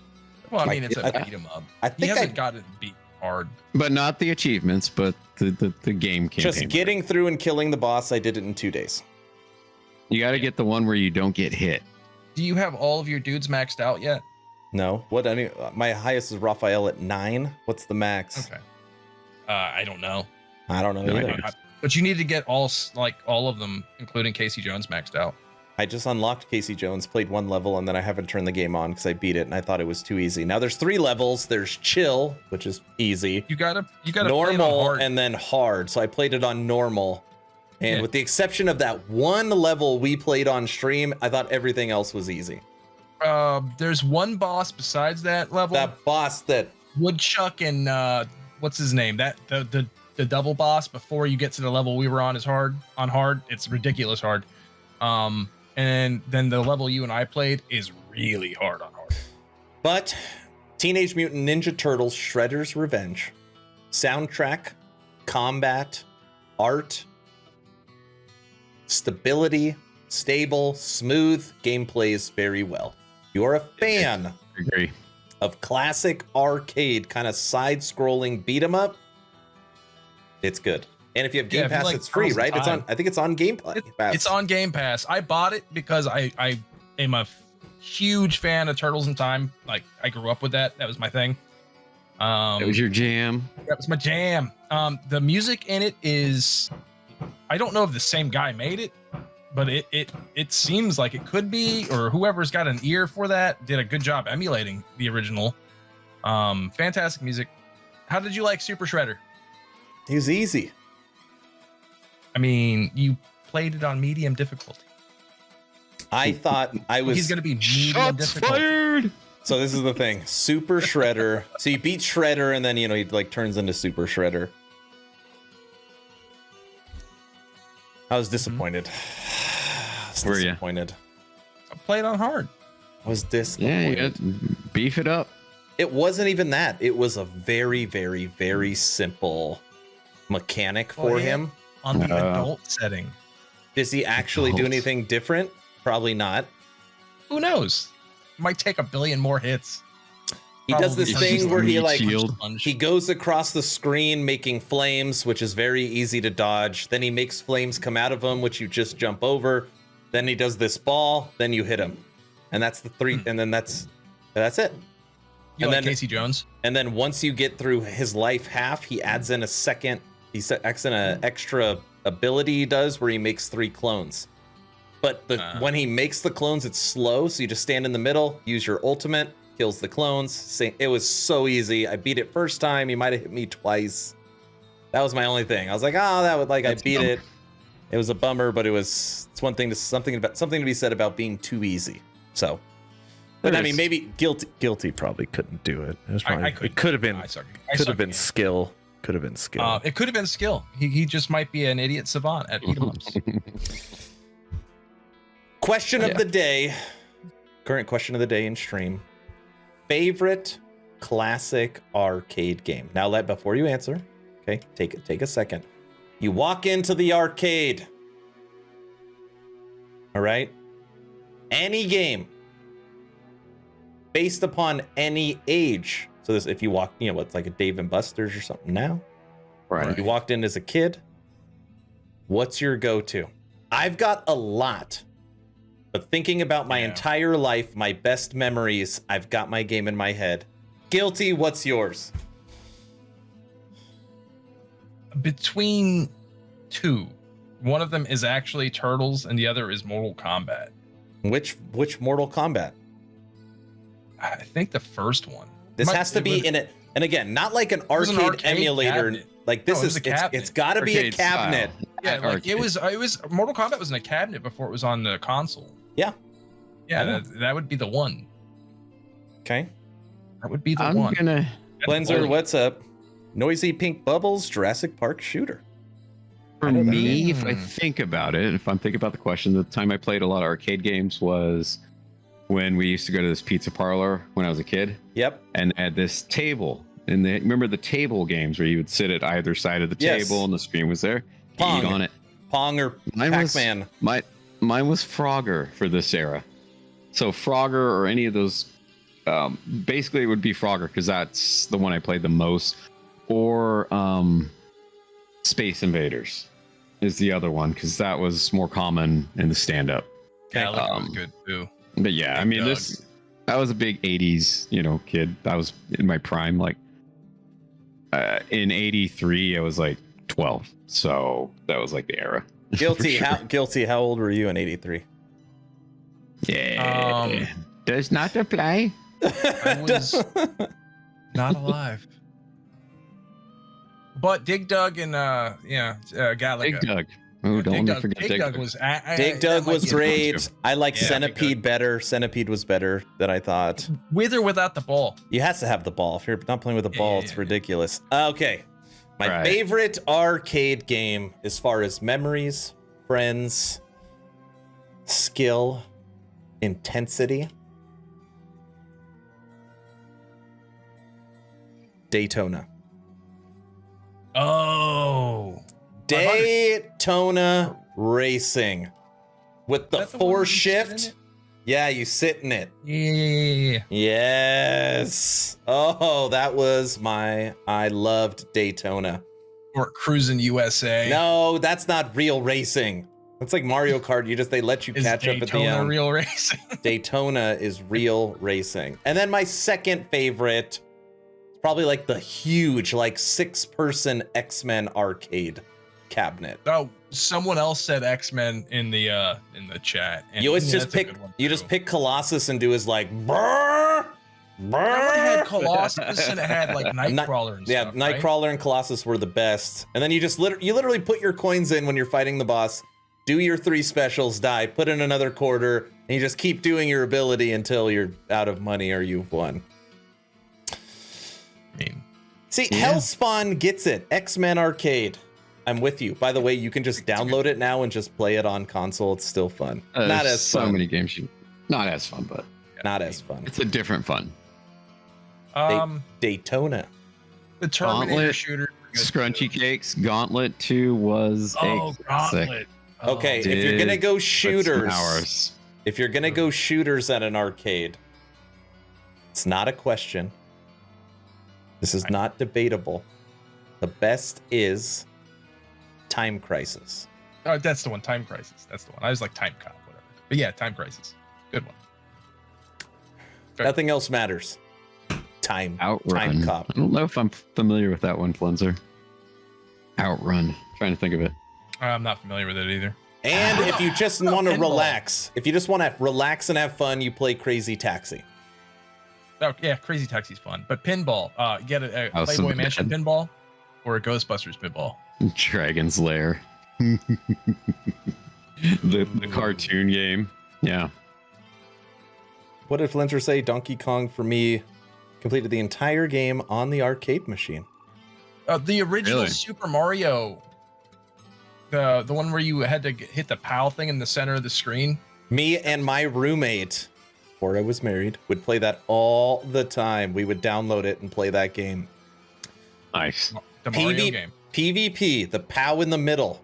Well, I Like, mean, it's a I- beat 'em up. I He think hasn't gotten beat hard. but not the achievements, but the game campaign. just getting through and killing the boss, I did it in 2 days. You got to get the one where you don't get hit. Do you have all of your dudes maxed out yet? No, my highest is Raphael at 9. What's the max? Okay. I don't know. I don't know No either. idea. But you need to get all of them, including Casey Jones, maxed out. I just unlocked Casey Jones, played one level, and then I haven't turned the game on because I beat it and I thought it was too easy. Now there's 3 levels. There's chill, which is easy. You gotta normal play it on hard. and then hard. So I played it on normal. And with the exception of that one level we played on stream, I thought everything else was easy. There's one boss besides that level. That boss that Woodchuck and what's his name? That the double boss before you get to the level we were on is hard. On hard, it's ridiculous hard. And then the level you and I played is really hard on hard. But Teenage Mutant Ninja Turtles Shredder's Revenge, soundtrack, combat, art, stability, stable, smooth, game plays very well. You're a fan of classic arcade kind of side-scrolling beat 'em up. It's good. And if you have Game Pass, it's free, right? It's on. I think it's on Game Pass. It's on Game Pass. I bought it because I am a huge fan of Turtles in Time. Like I grew up with that. That was my thing. That was your jam. That was my jam. The music in it is, I don't know if the same guy made it, but it seems like it could be, or whoever's got an ear for that did a good job emulating the original. Fantastic music. How did you like Super Shredder? It was easy. I mean, you played it on medium difficulty. I thought I was. He's going to be medium Shots difficulty. fired. So this is the thing. Super Shredder. So you beat Shredder, and then he like turns into Super Shredder. I was disappointed. Were you? Disappointed. I played on hard. I was disappointed. Yeah, you got to beef it up. It wasn't even that. It was a very, very, very simple mechanic for him. On the adult setting. Does he actually do anything different? Probably not. Who knows? Might take 1 billion more hits. He does this thing where he goes across the screen making flames, which is very easy to dodge. Then he makes flames come out of him, which you just jump over. Then he does this ball, then you hit him. And that's the 3, and then that's it. You and like then Casey Jones? And then once you get through his life half, he adds in an extra ability he does where he makes 3 clones. But when he makes the clones, it's slow, so you just stand in the middle, use your ultimate, kills the clones. It was so easy. I beat it first time. He might have hit me twice. That was my only thing. I was like, I beat it. It was a bummer, but it's one thing something to be said about being too easy. So, but I mean, maybe guilty probably couldn't do it. It could have been skill. Could have been skill. It could have been skill. He just might be an idiot savant at beat 'em ups. Question of the day. Current question of the day in stream. Favorite classic arcade game. Now, before you answer, okay, take a second. You walk into the arcade. All right. Any game based upon any age. So this, if you walk, it's like a Dave and Buster's or something now. Right. You walked in as a kid. What's your go-to? I've got a lot, but thinking about my entire life, my best memories, I've got my game in my head. Guilty, what's yours? Between 2. One of them is actually Turtles and the other is Mortal Kombat. Which Mortal Kombat? I think the first one. This has to be in it. And again, not like an arcade emulator. Cabinet. Like this is it's got to be a cabinet. Yeah, like it was Mortal Kombat was in a cabinet before it was on the console. Yeah. Yeah, that would be the one. Okay. That would be the one. Cleanser, what's up? Noisy Pink Bubbles, Jurassic Park shooter. For me, if I think about it, if I'm thinking about the question, the time I played a lot of arcade games was when we used to go to this pizza parlor when I was a kid. Yep. And at this table, and remember the table games where you would sit at either side of the table and the screen was there. Pong. Eat on it. Pong or Pac-Man. Mine was Frogger for this era. So Frogger or any of those, basically it would be Frogger because that's the one I played the most. Or Space Invaders is the other one because that was more common in the stand-up. Yeah, that was good too. But yeah, I mean, I was a big 80s, kid. I was in my prime. Like in 83, I was like 12. So that was like the era. Guilty. How old were you in 83? Yeah. Does not apply. I was not alive. But Dig Dug and Galaga. Dig Dug. Oh, don't Dig let me Dug, forget Dig Dig Dug Dug. was Dig Dug was great. I like Yeah, Centipede better. Centipede was better than I thought. With or without the ball. You has to have the ball. If you're not playing with the ball, it's ridiculous. Okay. My Right. favorite arcade game as far as memories, friends, skill, intensity. Daytona. Oh. Daytona Racing. With the Is that the one four where you sit in shift. it? Yeah, you sit in it. Yeah. Yes. Oh, that was I loved Daytona. Or Cruising USA. No, that's not real racing. It's like Mario Kart. They let you Is catch up at the Daytona end. real racing? Daytona is real racing. And then my second favorite, probably like the huge, like 6-person X-Men arcade cabinet. Oh, someone else said X-Men in the chat. And You always yeah, just that's a pick good one, you too. just pick Colossus and do his like brrr, That one had brrr. Colossus and it had like Nightcrawler and Yeah, stuff. right? Nightcrawler and Colossus were the best. And then you just literally put your coins in when you're fighting the boss, do your 3 specials, die, put in another quarter, and you just keep doing your ability until you're out of money or you've won. See, Hellspawn gets it. X-Men Arcade. I'm with you. By the way, you can just download it now and just play it on console. It's still fun. Not as so fun. many games. Not as fun, but Not as fun. it's a different fun. Daytona. The Terminator Gauntlet, shooter. Scrunchy Cakes, Gauntlet 2 was Oh, a classic. Gauntlet. Okay, if you're gonna go shooters, if you're gonna go shooters at an arcade, it's not a question. This is not debatable. The best is Time Crisis. Oh, that's the one. Time Crisis. That's the one. I was like Time Cop, whatever. But yeah, Time Crisis. Good one. Fair. Nothing else matters. Time Outrun. Cop. I don't know if I'm familiar with that one, Flenser. Outrun. Trying to think of it. I'm not familiar with it either. And if you just want to Pinball. relax, if you just want to relax and have fun, you play Crazy Taxi. Oh yeah, Crazy Taxi's fun. But pinball, you get a Oh, Playboy some Mansion bad. pinball or a Ghostbusters pinball. Dragon's Lair. the cartoon game. Yeah. What did Flinter say? Donkey Kong for me completed the entire game on the arcade machine. The original Really? Super Mario, the one where you had to hit the POW thing in the center of the screen. Me and my roommate, before I was married, would play that all the time. We would download it and play that game. Nice. The Mario game. PvP, the POW in the middle.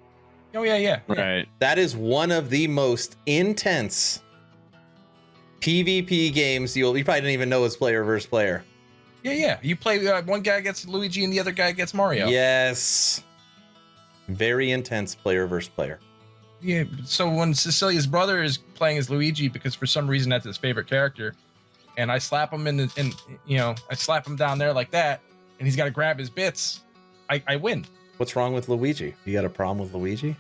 Oh yeah. Right. That is one of the most intense PvP games you probably didn't even know was player versus player. Yeah. You play one guy gets Luigi and the other guy gets Mario. Yes. Very intense player versus player. Yeah. So when Cecilia's brother is playing as Luigi because for some reason that's his favorite character, and I slap him I slap him down there like that, and he's got to grab his bits, I win. What's wrong with Luigi? You got a problem with Luigi?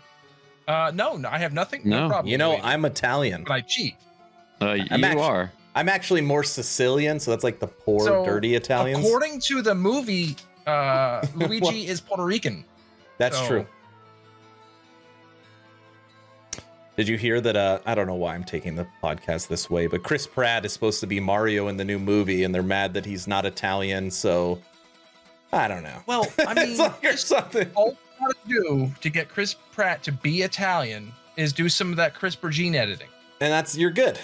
No, I have nothing. No. problem. You with know, Luigi, I'm Italian. but I cheat. Are. I'm actually more Sicilian, so that's like the poor, So, dirty Italians. According to the movie, Luigi is Puerto Rican. That's so- true. Did you hear that? I don't know why I'm taking the podcast this way, but Chris Pratt is supposed to be Mario in the new movie, and they're mad that he's not Italian. So I don't know. Well, I mean, it's like or something. all you gotta do to get Chris Pratt to be Italian is do some of that CRISPR gene editing. And you're good.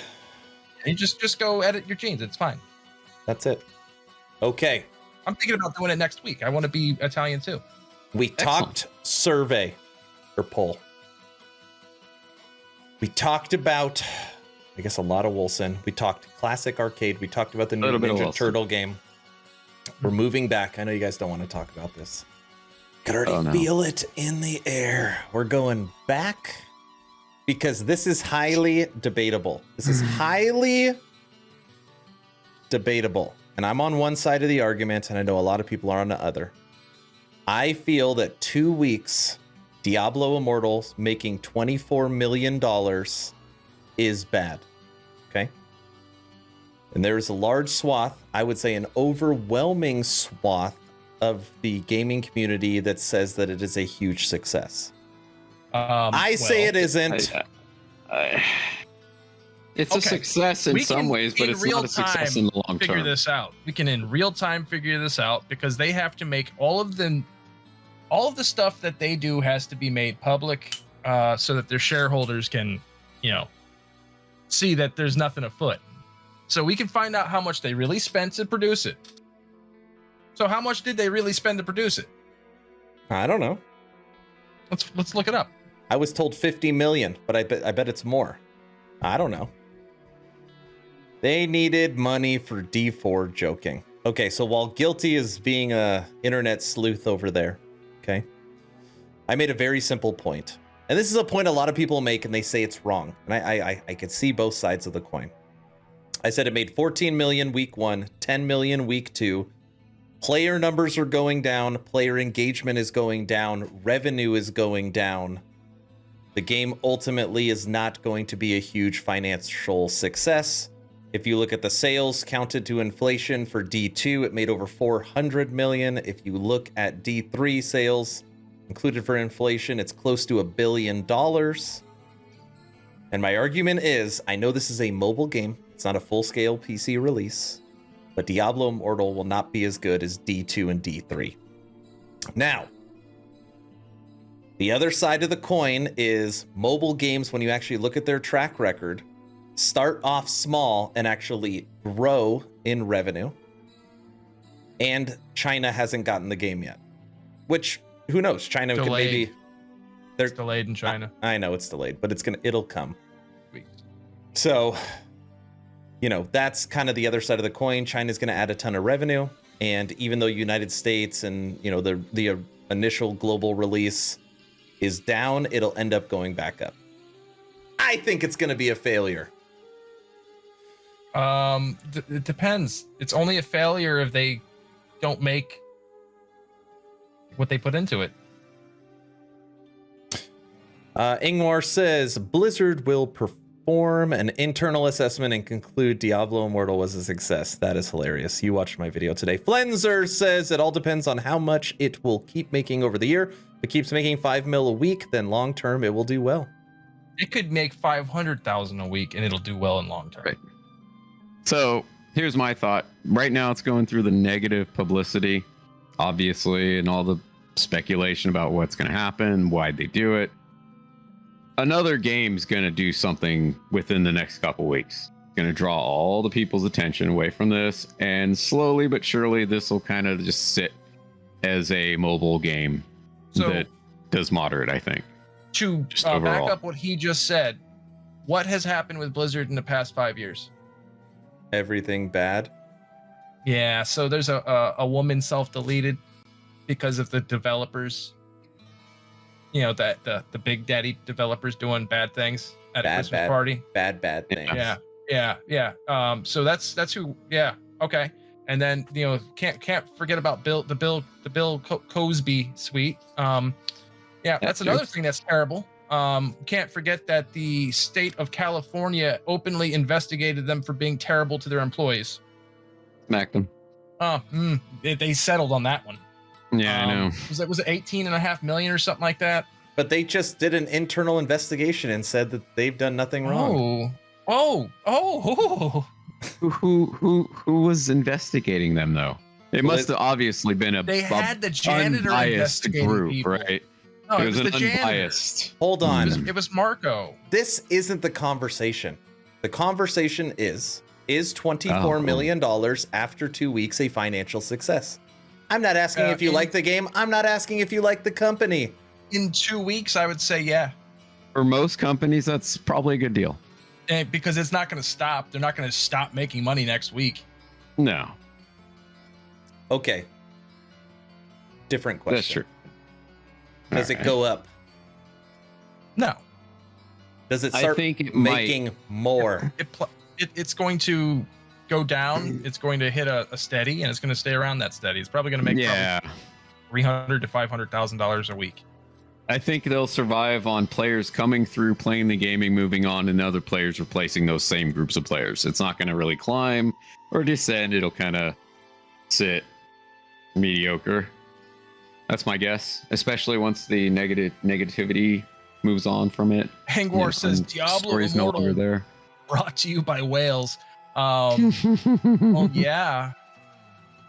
You just go edit your genes. It's fine. That's it. Okay. I'm thinking about doing it next week. I want to be Italian too. We talked survey or poll. We talked about, I guess, a lot of Wolsen. We talked classic arcade. We talked about the new Little bit of Ninja Wolsen. Turtle game. We're moving back. I know you guys don't want to talk about this. Could already feel it in the air. We're going back because this is highly debatable. This is highly debatable. And I'm on one side of the argument, and I know a lot of people are on the other. I feel that 2 weeks, Diablo Immortal making $24 million is bad. And there's a large swath, I would say an overwhelming swath of the gaming community that says that it is a huge success. I say it isn't. It's a success in some ways, but it's not a success in the long term. Figure this out. We can in real time figure this out because they have to make all of the stuff that they do has to be made public so that their shareholders can, see that there's nothing afoot. So we can find out how much they really spent to produce it. So how much did they really spend to produce it? I don't know. Let's look it up. I was told 50 million, but I bet it's more. I don't know. They needed money for D4 joking. Okay, so while guilty as being a internet sleuth over there, okay, I made a very simple point. And this is a point a lot of people make and they say it's wrong. And I can see both sides of the coin. I said it made 14 million week 1, 10 million week 2. Player numbers are going down, player engagement is going down, revenue is going down. The game ultimately is not going to be a huge financial success. If you look at the sales counted to inflation for D2, it made over 400 million. If you look at D3 sales included for inflation, it's close to $1 billion. And my argument is, I know this is a mobile game. It's not a full-scale PC release, but Diablo Immortal will not be as good as D2 and D3. Now, the other side of the coin is mobile games, when you actually look at their track record, start off small and actually grow in revenue. And China hasn't gotten the game yet. Which, who knows? China could maybe... It's delayed in China. I know it's delayed, but it'll come. So, that's kind of the other side of the coin. China's going to add a ton of revenue. And even though United States and, the initial global release is down, it'll end up going back up. I think it's going to be a failure. It depends. It's only a failure if they don't make what they put into it. Ingmar says Blizzard will perform an internal assessment and conclude Diablo Immortal was a success. That is hilarious. You watched my video today. Flenzer says it all depends on how much it will keep making over the year. If it keeps making 5 mil a week, then long term it will do well. It could make 500,000 a week and it'll do well in long term. Right. So here's my thought. Right now it's going through the negative publicity, obviously, and all the speculation about what's going to happen, why'd they do it. Another game's going to do something within the next couple weeks. Going to draw all the people's attention away from this, and slowly but surely this will kind of just sit as a mobile game that does moderate, I think. To back up what he just said, what has happened with Blizzard in the past 5 years? Everything bad. Yeah, so there's a woman self-deleted because of the developers. That the big daddy developers doing bad things at a Christmas party. Bad things. Yeah. So that's who. Yeah. Okay. And then can't forget about the Bill Cosby suite. That's another thing that's terrible. Can't forget that the state of California openly investigated them for being terrible to their employees. Smacked them. They settled on that one. Yeah, I know. Was it 18.5 million or something like that? But they just did an internal investigation and said that they've done nothing wrong. Who was investigating them though? It must have obviously been they had the janitor investigating group, people. Right? No, it was the unbiased. Hold on. It was Marco. This isn't the conversation. The conversation is $24 million after 2 weeks a financial success? I'm not asking if you like the game. I'm not asking if you like the company. In 2 weeks, I would say, yeah. For most companies, that's probably a good deal. Because it's not going to stop. They're not going to stop making money next week. No. Okay. Different question. That's true. Does it go up? No. Does it start making more? It's going to go down. It's going to hit a steady, and it's going to stay around that steady. It's probably going to make $300,000 to $500,000 a week. I think they'll survive on players coming through, playing the gaming, moving on, and other players replacing those same groups of players. It's not going to really climb or descend. It'll kind of sit mediocre. That's my guess, especially once the negativity moves on from it. Hangwar says Diablo story's no longer Immortal there. brought to you by whales. Well, yeah.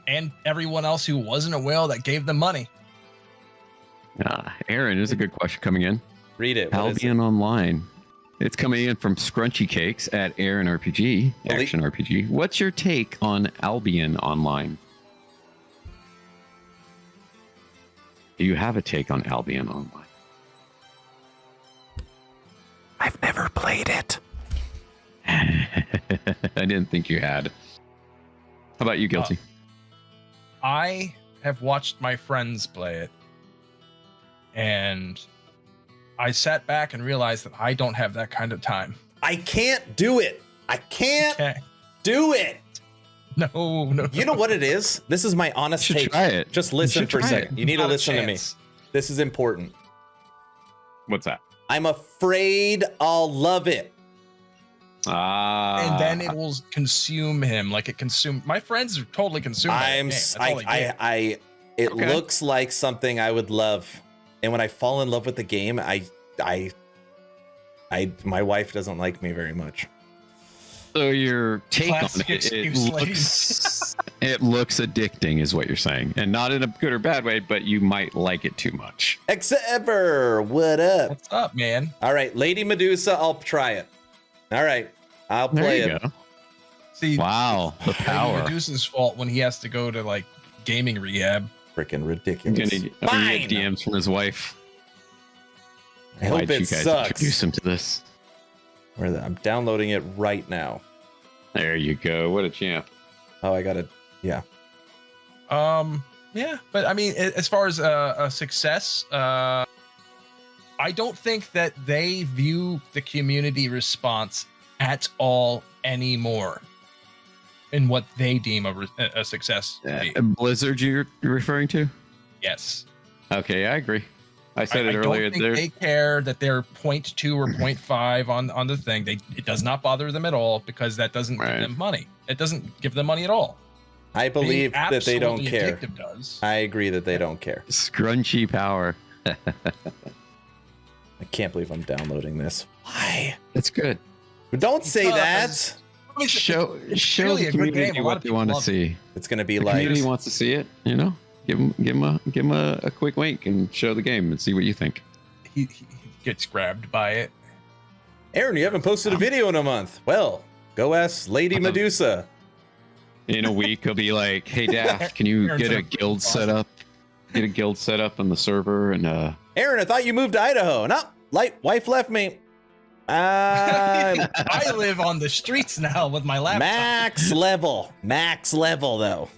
And everyone else who wasn't a whale that gave them money. Aaron, there's a good question coming in. Read it. Albion Online. It's coming in from Scrunchy Cakes at Aaron RPG, Action RPG. What's your take on Albion Online? Do you have a take on Albion Online? I've never played it. I didn't think you had. How about you, Guilty? I have watched my friends play it, and I sat back and realized that I don't have that kind of time. I can't do it. I can't do it. No. You know what it is? This is my honest take. Try it. Just listen for a second. You need to listen to me. This is important. What's that? I'm afraid I'll love it. And then it will consume him like it consumed my friends. Are totally consumed. It looks like something I would love, and when I fall in love with the game, my wife doesn't like me very much. So your take Classic on it, excuse, it looks addicting, is what you're saying, and not in a good or bad way, but you might like it too much. Ever, what up? What's up, man? All right, Lady Medusa, I'll try it. All right, I'll play it. Go. See, Wow, the power. Medusa's fault when he has to go to like gaming rehab. Freaking ridiculous. I'm gonna get DMs from his wife. I hope Why'd it you guys sucks. introduce him to this? I'm downloading it right now. There you go. What a champ. Oh, I got it. Yeah. Yeah, but I mean, as far as a success, I don't think that they view the community response at all anymore in what they deem a success. to be. Blizzard you're referring to? Yes. Okay, I agree. I said it I earlier. don't think they care that they're 0.2 or 0.5 on the thing. It does not bother them at all because that doesn't give them money. It doesn't give them money at all. I believe that they don't Being care. absolutely addictive does. I agree that they don't care. Scrunchy power. I can't believe I'm downloading this. Why? That's good. Don't say that. I mean, Show really the a good game. community A lot what of they people want to love it. see. It's gonna be The like community wants to see it. You know, give him a quick wink and show the game and see what you think. He gets grabbed by it. Aaron, you haven't posted a video in a month. Well, go ask Lady Medusa. In a week, he'll be like, "Hey, Daft, can you get a guild set up? Get a guild set up on the server and Aaron, I thought you moved to Idaho. No, wife left me. I live on the streets now with my laptop. Max level though.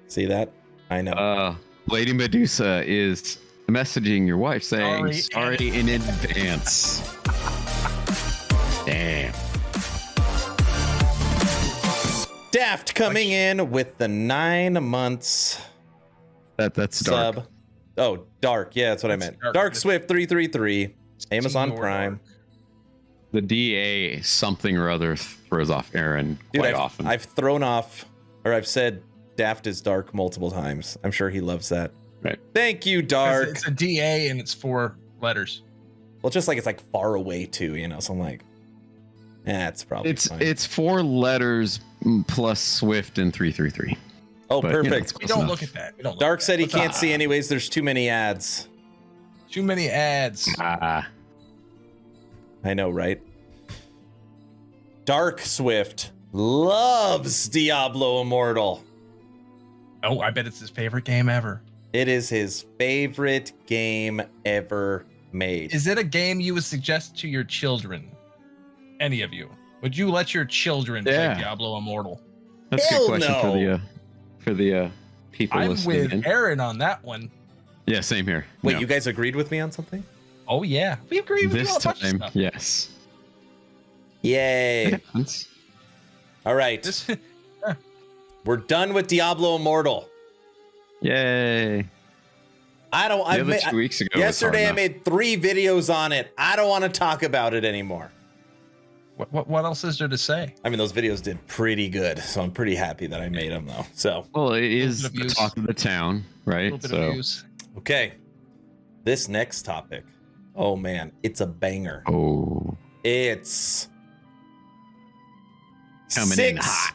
See that? I know. Lady Medusa is messaging your wife saying sorry in advance. Damn. Daft coming in with the 9 months That's dark. sub. Oh, dark. Yeah, that's what I meant. Dark Swift 333, Amazon Prime. The DA something or other throws off Aaron quite often. I've thrown off, or I've said Daft is dark multiple times. I'm sure he loves that. Right. Thank you, Dark. It's a DA and it's 4 letters. Well, just like it's like far away too, you know. So I'm like, it's probably fine. It's 4 letters plus Swift and 333. Oh, But, perfect. We don't look at that. We don't look Dark at said he that. can't see anyways. There's too many ads. Too many ads. I know, right? Dark Swift loves Diablo Immortal. Oh, I bet it's his favorite game ever. It is his favorite game ever made. Is it a game you would suggest to your children? Any of you? Would you let your children play Diablo Immortal? That's a Hell good question no. for the people I'm listening with in. Aaron on that one. Yeah, same here. Wait, No. you guys agreed with me on something? Oh yeah, we agree with you This on a bunch of time, stuff. yes. Yay. Happens. All right. This, We're done with Diablo Immortal. Yay. I don't. The other 2 weeks ago. Yesterday, I made 3 videos on it. I don't want to talk about it anymore. What else is there to say? I mean, those videos did pretty good, so I'm pretty happy that I made them, though. So, well, it is the talk of the town, right? Okay, this next topic. Oh man, it's a banger. Oh, it's coming in hot.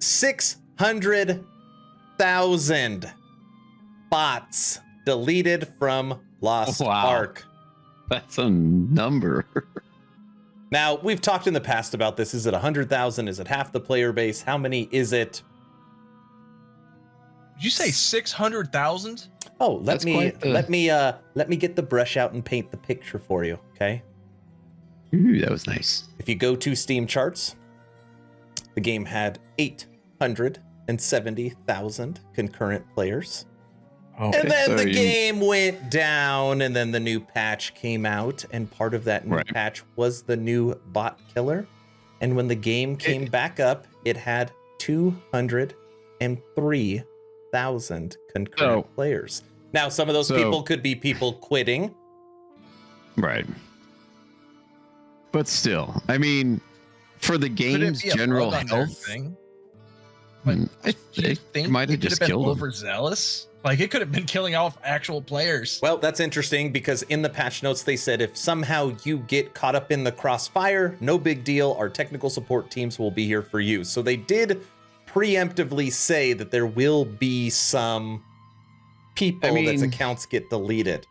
600,000 bots deleted from Lost Ark. That's a number. Now, we've talked in the past about this. Is it 100,000? Is it half the player base? How many is it? Did you say 600,000? Oh, let me get the brush out and paint the picture for you, okay? Ooh, that was nice. If you go to Steam charts, the game had 870,000 concurrent players. Okay, and then the game went down, and then the new patch came out, and part of that new patch was the new bot killer. And when the game came back up, it had 203,000 concurrent players. Now, some of those people could be people quitting. Right. But still, I mean, for the game's general health thing, like, do you think might have just killed overzealous? Like, it could have been killing off actual players. Well, that's interesting because in the patch notes, they said if somehow you get caught up in the crossfire, no big deal. Our technical support teams will be here for you. So they did preemptively say that there will be some people that's accounts get deleted.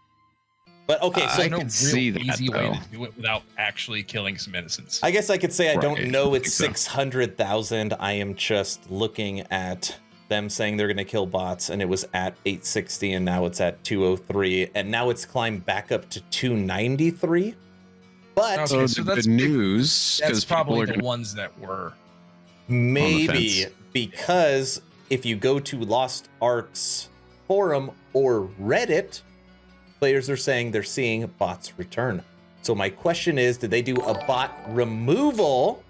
But okay, so I can see that, easy way to do it without actually killing some innocents. I guess I could say I don't know it's 600,000. I am just looking at them saying they're going to kill bots, and it was at 860, and now it's at 203, and now it's climbed back up to 293. But okay, so that's good news. That's probably the ones that were maybe because if you go to Lost Ark's forum or Reddit, players are saying they're seeing bots return. So my question is, did they do a bot removal,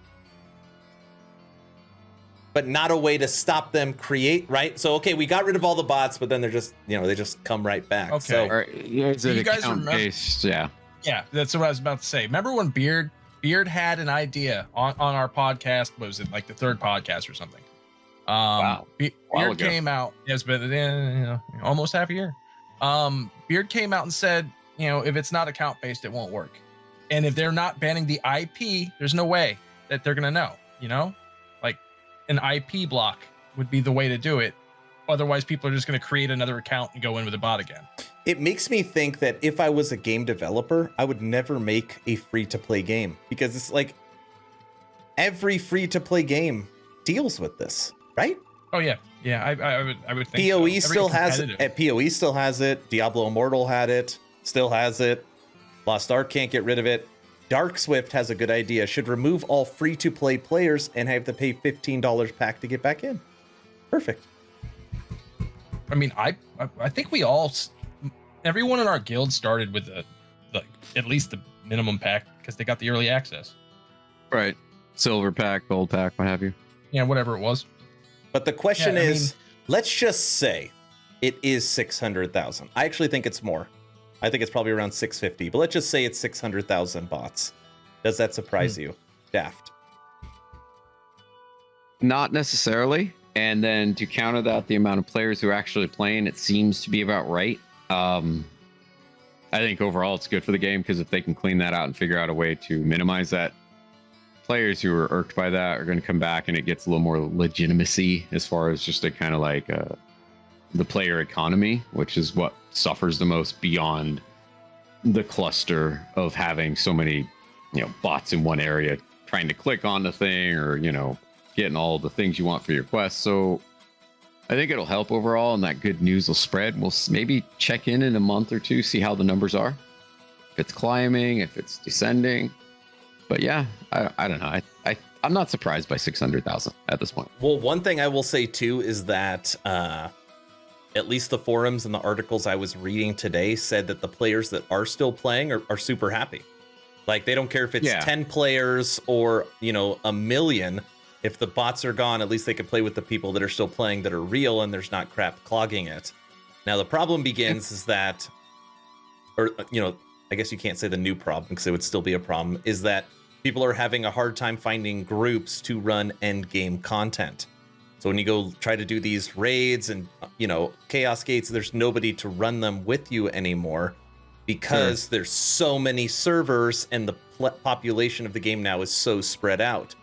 but not a way to stop them create, right? So, okay, we got rid of all the bots, but then they're just, they just come right back. Okay. So, you guys remember? Yeah, that's what I was about to say. Remember when Beard had an idea on our podcast? What was it, like the 3rd podcast or something? Wow. Beard came out. It's been almost half a year. Beard came out and said, if it's not account based, it won't work. And if they're not banning the IP, there's no way that they're gonna know. Like an IP block would be the way to do it. Otherwise, people are just gonna create another account and go in with a bot again. It makes me think that if I was a game developer, I would never make a free-to-play game, because it's like every free-to-play game deals with this, right? Oh yeah, I would think PoE still has it. PoE still has it. Diablo Immortal had it, still has it. Lost Ark can't get rid of it. Dark Swift has a good idea. Should remove all free-to-play players and have to pay $15 pack to get back in. Perfect. I mean, I think everyone in our guild started with at least the minimum pack because they got the early access. Right. Silver pack, gold pack, what have you. Yeah, whatever it was. But the question is, let's just say it is 600,000. I actually think it's more. I think it's probably around 650, but let's just say it's 600,000 bots. Does that surprise you, Daft? Not necessarily. And then to counter that, the amount of players who are actually playing, it seems to be about right. I think overall it's good for the game because if they can clean that out and figure out a way to minimize that, players who are irked by that are going to come back and it gets a little more legitimacy as far as just a kind of like the player economy, which is what suffers the most beyond the cluster of having so many, bots in one area trying to click on the thing or, getting all the things you want for your quest. So I think it'll help overall and that good news will spread. We'll maybe check in a month or two, see how the numbers are. If it's climbing, if it's descending. But yeah, I don't know. I'm not surprised by 600,000 at this point. Well, one thing I will say too is that at least the forums and the articles I was reading today said that the players that are still playing are super happy. Like they don't care if it's 10 players or, a million. If the bots are gone, at least they can play with the people that are still playing that are real and there's not crap clogging it. Now the problem begins is that, or I guess you can't say the new problem because it would still be a problem, is that people are having a hard time finding groups to run end game content. So when you go try to do these raids and chaos gates, there's nobody to run them with you anymore because there's so many servers and the population of the game now is so spread out.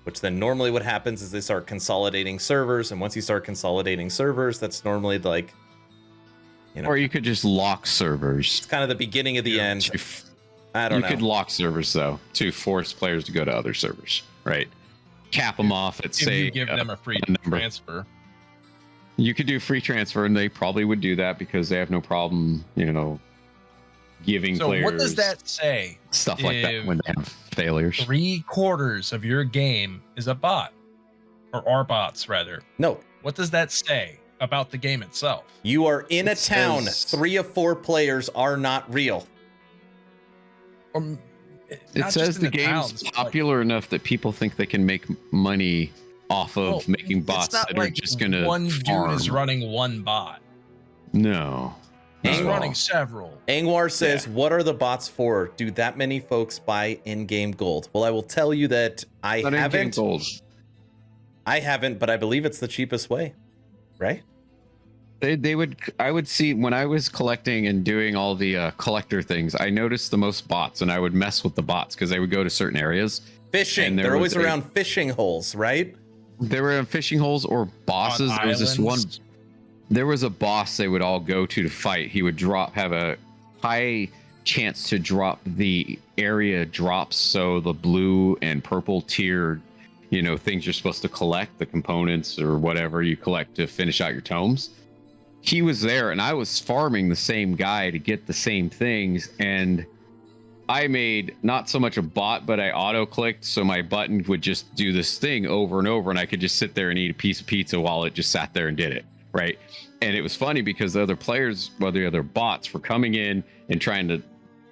Which then normally what happens is they start consolidating servers, and once you start consolidating servers, that's normally like, or you could just lock servers. It's kind of the beginning of the end. I don't know. You could lock servers though to force players to go to other servers, right? Cap them off at say you give them a free transfer. You could do free transfer, and they probably would do that because they have no problem, giving players. So what does that say? Stuff like that when they have failures. 3/4 of your game is a bot, or are bots rather. No. What does that say about the game itself? You are in a town. 3 of 4 players are not real. It says the game's popular enough that people think they can make money off of making bots that are just going to one farm. dude is running one bot. No. He's running several. Angwar says, what are the bots for? Do that many folks buy in-game gold? Well, I will tell you that I haven't. Gold. I haven't, but I believe it's the cheapest way, right? I would see when I was collecting and doing all the collector things, I noticed the most bots, and I would mess with the bots because they would go to certain areas. Fishing. They're always around fishing holes, right? They were in fishing holes or bosses. There was this one. There was a boss they would all go to fight. He would have a high chance to drop the area drops. So the blue and purple tier, things you're supposed to collect, the components or whatever you collect to finish out your tomes. He was there, and I was farming the same guy to get the same things, and I made not so much a bot, but I auto-clicked, so my button would just do this thing over and over, and I could just sit there and eat a piece of pizza while it just sat there and did it, right? And it was funny because the other players, the other bots, were coming in and trying to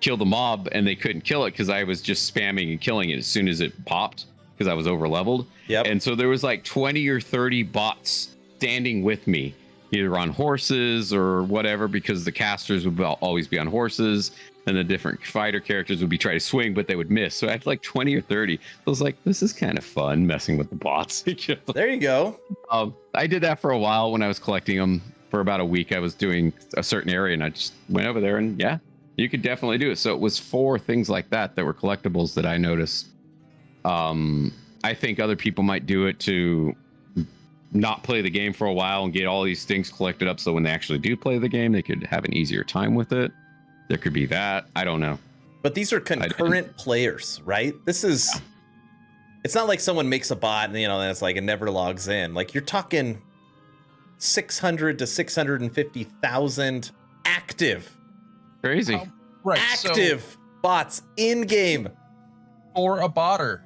kill the mob, and they couldn't kill it because I was just spamming and killing it as soon as it popped because I was over-leveled. Yep. And so there was like 20 or 30 bots standing with me, either on horses or whatever, because the casters would always be on horses and the different fighter characters would be trying to swing, but they would miss. So I had like 20 or 30. I was like, this is kind of fun messing with the bots. There you go. I did that for a while when I was collecting them for about a week. I was doing a certain area and I just went over there and you could definitely do it. So it was 4 things like that were collectibles that I noticed. I think other people might do it to not play the game for a while and get all these things collected up, so when they actually do play the game, they could have an easier time with it. There could be that. I don't know. But these are concurrent players, right? This is... It's not like someone makes a bot and, and it's like it never logs in. Like, you're talking 600 to 650,000 active. Crazy. Right. Active bots in-game. For a botter,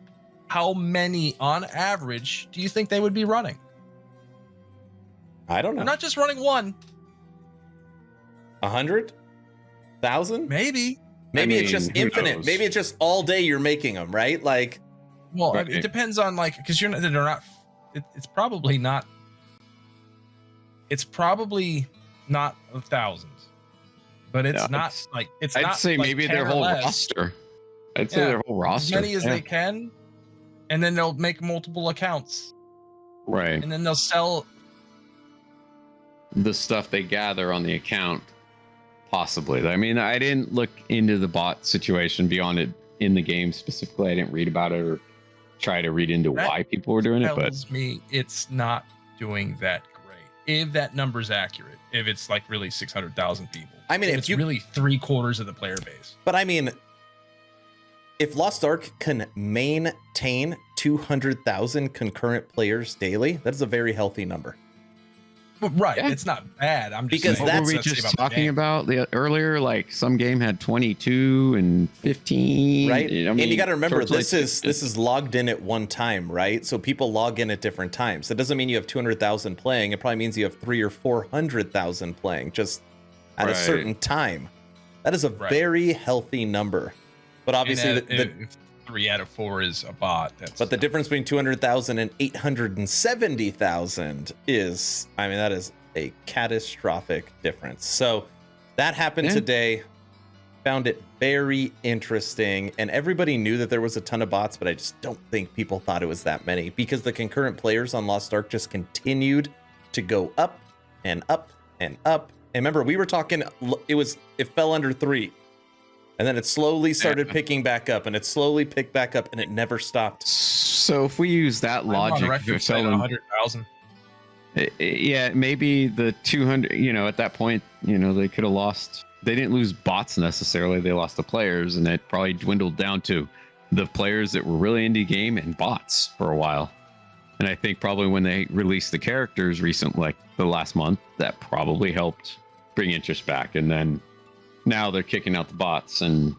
how many, on average, do you think they would be running? I don't know. They're not just running one. 100,000? Maybe. Maybe it's just infinite. Knows? Maybe it's just all day you're making them, right? Like, well, it depends on because they're not. It's probably not. It's probably not thousands, but it's not like it's. I'd not say like maybe 10 their or whole less. roster. I'd say their whole roster. As many as they can, and then they'll make multiple accounts. Right. And then they'll sell the stuff they gather on the account, possibly. I mean, I didn't look into the bot situation beyond it in the game specifically. I didn't read about it or try to read into why people were doing it. But tells me it's not doing that great. If that number's accurate, if it's like really 600,000 people. I mean, if it's really 3/4 of the player base. But I mean, if Lost Ark can maintain 200,000 concurrent players daily, that is a very healthy number. Right, it's not bad. I'm just because saying, that's what were we just talking about earlier. Like some game had 22 and 15, right? I mean, and you got to remember, Torchlight, this is logged in at one time, right? So people log in at different times. That doesn't mean you have 200,000 playing. It probably means you have 300,000 or 400,000 playing just at a certain time. That is a very healthy number. But obviously, if 3 out of 4 is a bot. But the difference between 200,000 and 870,000 is, I mean, that is a catastrophic difference. So that happened today. Found it very interesting, and everybody knew that there was a ton of bots, but I just don't think people thought it was that many because the concurrent players on Lost Ark just continued to go up and up and up. And remember, we were talking, it fell under 3, and then it slowly started picking back up, and it slowly picked back up, and it never stopped. So if we use that logic, if it fell in 100,000. Yeah, maybe the 200, at that point, they could have lost. They didn't lose bots necessarily. They lost the players, and it probably dwindled down to the players that were really into game and bots for a while. And I think probably when they released the characters recently, like the last month, that probably helped bring interest back. And then now they're kicking out the bots, and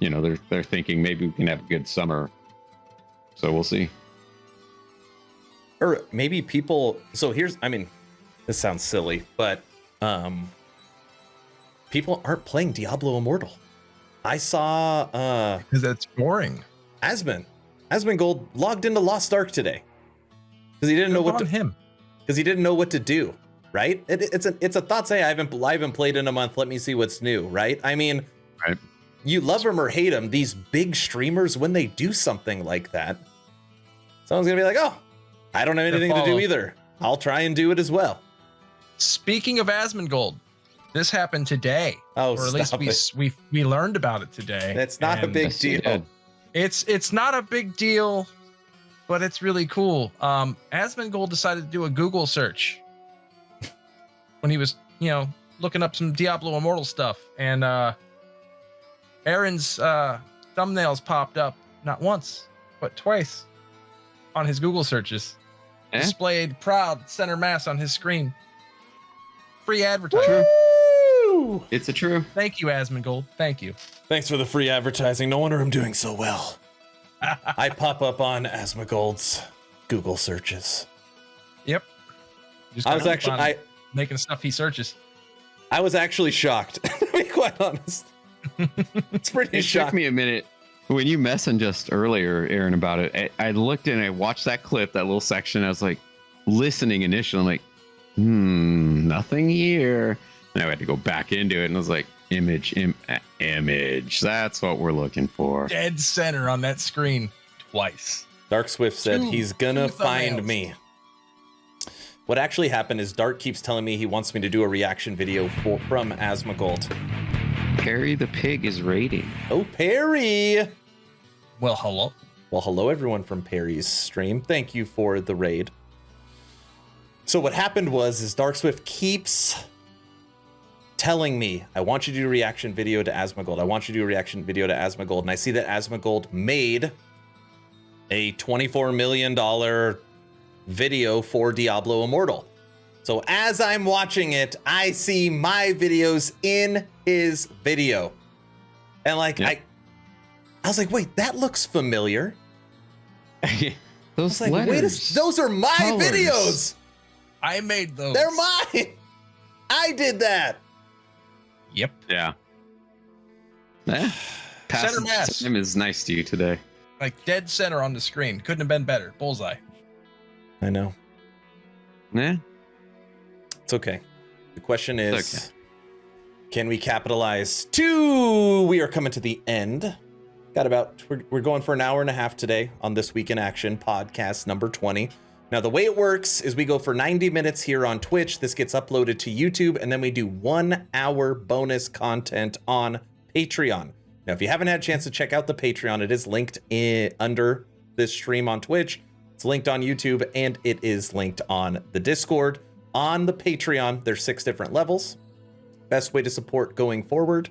they're thinking maybe we can have a good summer. So we'll see. Or maybe people. So this sounds silly, but people aren't playing Diablo Immortal. I saw because that's boring. Asmongold logged into Lost Ark today because he didn't know what to do. Right? It's a thought. Say I haven't played in a month. Let me see what's new. Right? I mean, right. You love them or hate them. These big streamers, when they do something like that, someone's gonna be like, "Oh, I don't have anything to do either. I'll try and do it as well." Speaking of Asmongold, this happened today. Oh, or at least we learned about it today. It's not a big deal. It's not a big deal, but it's really cool. Asmongold decided to do a Google search when he was, looking up some Diablo Immortal stuff, and Aaron's thumbnails popped up not once but twice on his Google searches. Displayed proud center mass on his screen. Free advertising. Woo! It's a true. Thank you, Asmongold. Thank you. Thanks for the free advertising. No wonder I'm doing so well. I pop up on Asmongold's Google searches. Yep. I was actually making stuff he searches. I was actually shocked, to be quite honest. It's pretty shocking. It took me a minute. When you messaged just earlier, Aaron, about it, I looked and I watched that clip, that little section. I was like listening initially. I'm like, nothing here. And I had to go back into it, and I was like, image. That's what we're looking for. Dead center on that screen twice. Dark Swift said he's gonna find me. What actually happened is Dark keeps telling me he wants me to do a reaction video from Asmongold. Perry the Pig is raiding. Oh, Perry! Well, hello. Well, hello everyone from Perry's stream. Thank you for the raid. So what happened is Dark Swift keeps telling me, I want you to do a reaction video to Asmongold. I want you to do a reaction video to Asmongold. And I see that Asmongold made a $24 million video for Diablo Immortal. So as I'm watching it, I see my videos in his video. And I was like, wait, that looks familiar. Those like, letters. Those are my colors. videos. I made those. They're mine. I did that. Yep. Yeah. Center mass. Time is nice to you today. Like dead center on the screen. Couldn't have been better. Bullseye. I know. Yeah. It's okay. The question is, can we capitalize? We are coming to the end. We're going for an hour and a half today on This Week in Action podcast number 20. Now, the way it works is we go for 90 minutes here on Twitch. This gets uploaded to YouTube, and then we do 1 hour bonus content on Patreon. Now, if you haven't had a chance to check out the Patreon, it is linked under this stream on Twitch. It's linked on YouTube, and it is linked on the Discord. On the Patreon, there's 6 different levels. Best way to support going forward: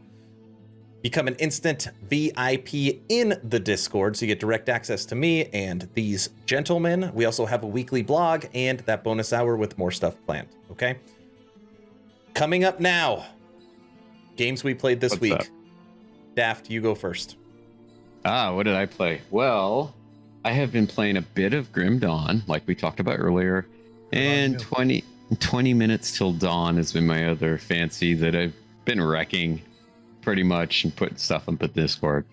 become an instant VIP in the Discord, so you get direct access to me and these gentlemen. We also have a weekly blog and that bonus hour with more stuff planned, okay? Coming up now, games we played this week. Up? Daft, you go first. What did I play? Well, I have been playing a bit of Grim Dawn, like we talked about earlier, and 20 minutes till dawn has been my other fancy that I've been wrecking pretty much and putting stuff up at Discord.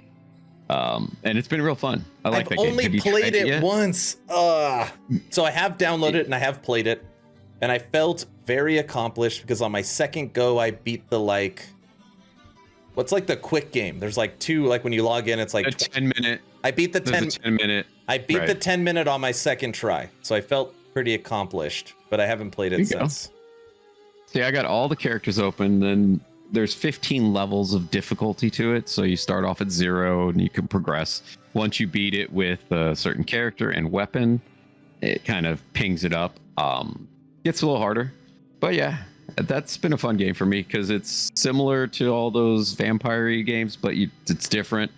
And it's been real fun. I like that game. I've only played it once. So I have downloaded it and I have played it. And I felt very accomplished because on my second go, I beat the what's like the quick game? There's like two, like when you log in, it's like a 10-minute. I beat the There's 10 a 10-minute. I beat right. the 10-minute on my second try. So I felt pretty accomplished, but I haven't played it since. See, I got all the characters open, then there's 15 levels of difficulty to it. So you start off at 0 and you can progress. Once you beat it with a certain character and weapon, it kind of pings it up. Gets a little harder. But yeah, that's been a fun game for me because it's similar to all those vampire-y games, but it's different,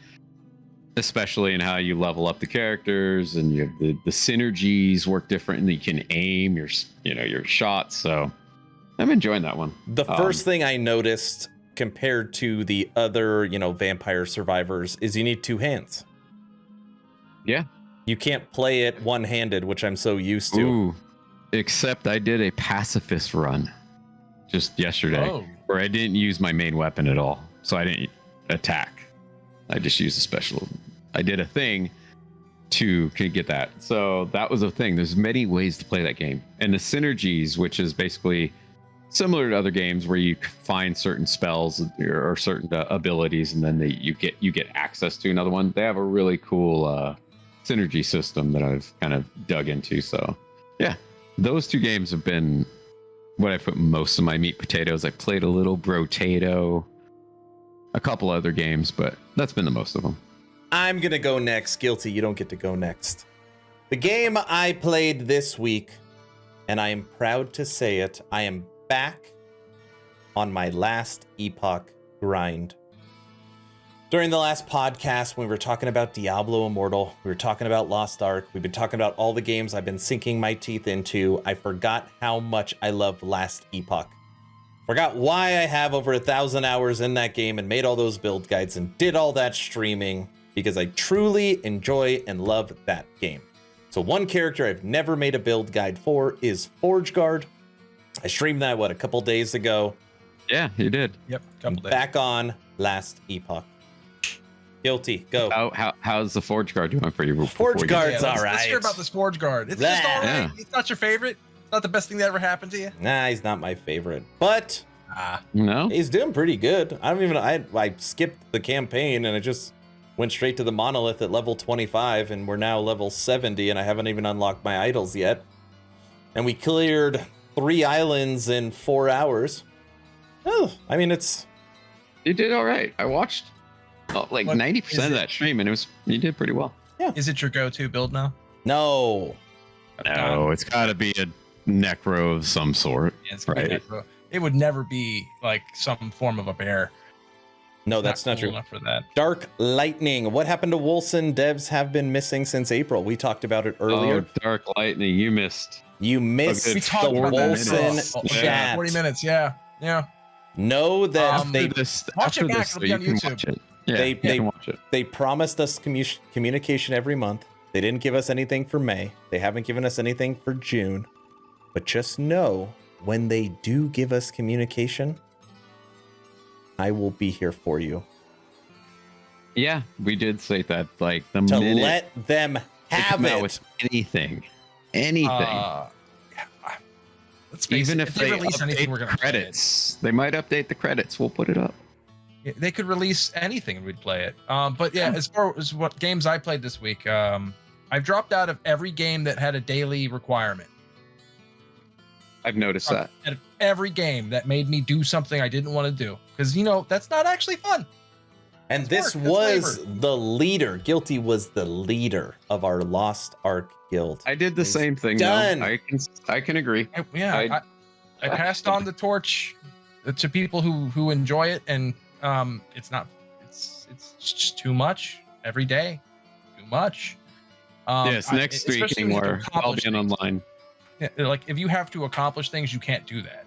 especially in how you level up the characters and you have the synergies work different, and you can aim your shots. So I'm enjoying that one. The first thing I noticed compared to the other, vampire survivors is you need two hands. Yeah. You can't play it one-handed, which I'm so used to. Ooh, except I did a pacifist run just yesterday where I didn't use my main weapon at all. So I didn't attack. I just used a special. I did a thing to get that. So that was a thing. There's many ways to play that game. And the synergies, which is basically similar to other games where you find certain spells or certain abilities, and then you get access to another one. They have a really cool synergy system that I've kind of dug into. So yeah, those two games have been what I put most of my meat potatoes. I played a little Brotato, a couple other games, but that's been the most of them. I'm gonna go next. Guilty, you don't get to go next. The game I played this week, and I am proud to say it, I am back on my last Epoch grind. During the last podcast, we were talking about Diablo Immortal. We were talking about Lost Ark. We've been talking about all the games I've been sinking my teeth into. I forgot how much I love Last Epoch. Forgot why I have over 1,000 hours in that game and made all those build guides and did all that streaming, because I truly enjoy and love that game. So one character I've never made a build guide for is ForgeGuard. I streamed that, a couple days ago. Yeah, you did. Yep, couple days. Back on Last Epoch. Guilty, go. How's the ForgeGuard doing for you? ForgeGuard's all right. Let's hear about this ForgeGuard. It's just all right. Yeah. It's not your favorite. It's not the best thing that ever happened to you. Nah, he's not my favorite, but No, he's doing pretty good. I skipped the campaign and I just went straight to the monolith at level 25, and we're now level 70, and I haven't even unlocked my idols yet. And we cleared 3 islands in 4 hours. Oh, you did all right. I watched 90% of that stream, and you did pretty well. Yeah. Is it your go-to build now? No. No, it's got to be a necro of some sort, Yeah, it's right? It would never be like some form of a bear. No, It's that's not cool true. enough for that. Dark Lightning. What happened to Wolsen? Devs have been missing since April. We talked about it earlier. Oh, Dark Lightning, you missed. You missed We the talked about that. Wolsen chat. 40 minutes, yeah. Know that Watch After it back, this, it'll be on you can YouTube. watch it. Yeah, They- you they- can watch it. they promised us communication every month. They didn't give us anything for May. They haven't given us anything for June. But just know, when they do give us communication, I will be here for you. Yeah, we did say that. Like the To minute let them they have come out it. with anything. Let's face Even it, if they release anything, we're update gonna the play it. credits, they might update the credits. We'll put it up. Yeah, they could release anything and we'd play it. But yeah, as far as what games I played this week, I've dropped out of every game that had a daily requirement. I've noticed that. Out of every game that made me do something I didn't want to do, because that's not actually fun. And It's this work, it's was labor. the leader. Guilty was the leader of our Lost Ark guild. I did the It's same thing. done. Though. I can agree. I passed on the torch to people who enjoy it, and it's just too much every day, too much. Yes, next week especially when you have to anymore. accomplish Albion things. Online. Yeah, like if you have to accomplish things, you can't do that.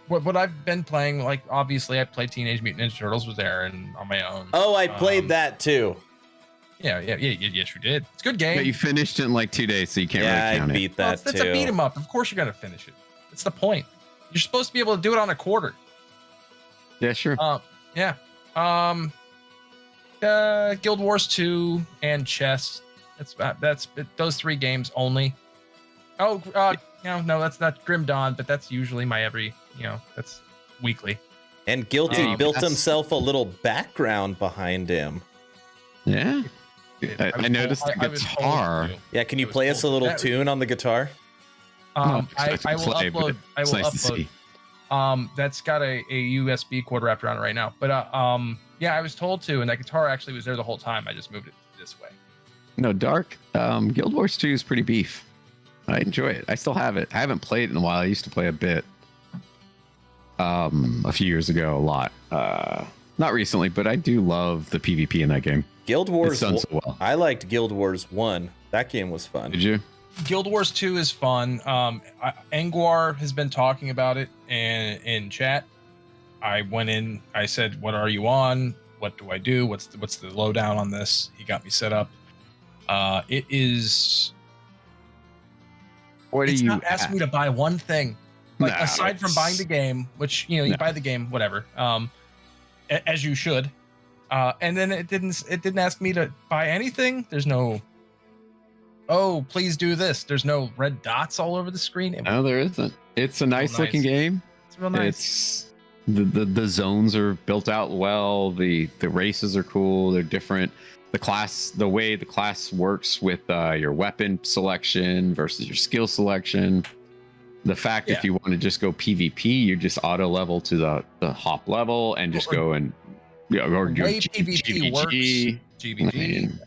What I've been playing, like obviously I played Teenage Mutant Ninja Turtles with Aaron on my own. Oh, I played that too. Yeah, yes, you did. It's a good game. But you finished it in like 2 days, so you can't Yeah, really count I beat Well, that it's a beat too. 'em up. Of course you're gonna finish it. It's the point. You're supposed to be able to do it on a quarter. it. Yeah, sure. Yeah. Guild Wars 2 and chess. That's those 3 games only. Oh, no, that's not Grim Dawn, but that's usually my that's weekly. And Guilty built that's- himself a little background behind him. Yeah. I was noticed told- the I was told guitar. to. Yeah, can you I was play us a told little that- tune on the guitar? Not I expected will to play, but upload. I it's will nice to upload. see. That's got a USB cord wrapped around it right now. But yeah, I was told to, and that guitar actually was there the whole time. I just moved it this way. No, Dark. Guild Wars 2 is pretty beef. I enjoy it. I still have it. I haven't played it in a while. I used to play a bit. A few years ago, a lot. Not recently, but I do love the PvP in that game. Guild Wars. It's done so well. I liked Guild Wars 1. That game was fun. Did you? Guild Wars 2 is fun. Angwar has been talking about it in chat. I went in. I said, "What are you on? What do I do? What's the lowdown on this?" He got me set up. It is. What do It's you not asking me to buy one thing, like Nah, aside from it's- buying the game, which you No. buy the game, whatever. As you should. And then it didn't ask me to buy anything. There's no. Oh, please do this. There's no red dots all over the screen. No, there isn't. It's a nice looking game. It's real nice. It's the zones are built out well. The races are cool. They're different. The way the class works with your weapon selection versus your skill selection. The fact if you want to just go PvP, you just auto level to the hop level and just go and or The do way PvP works. GVG.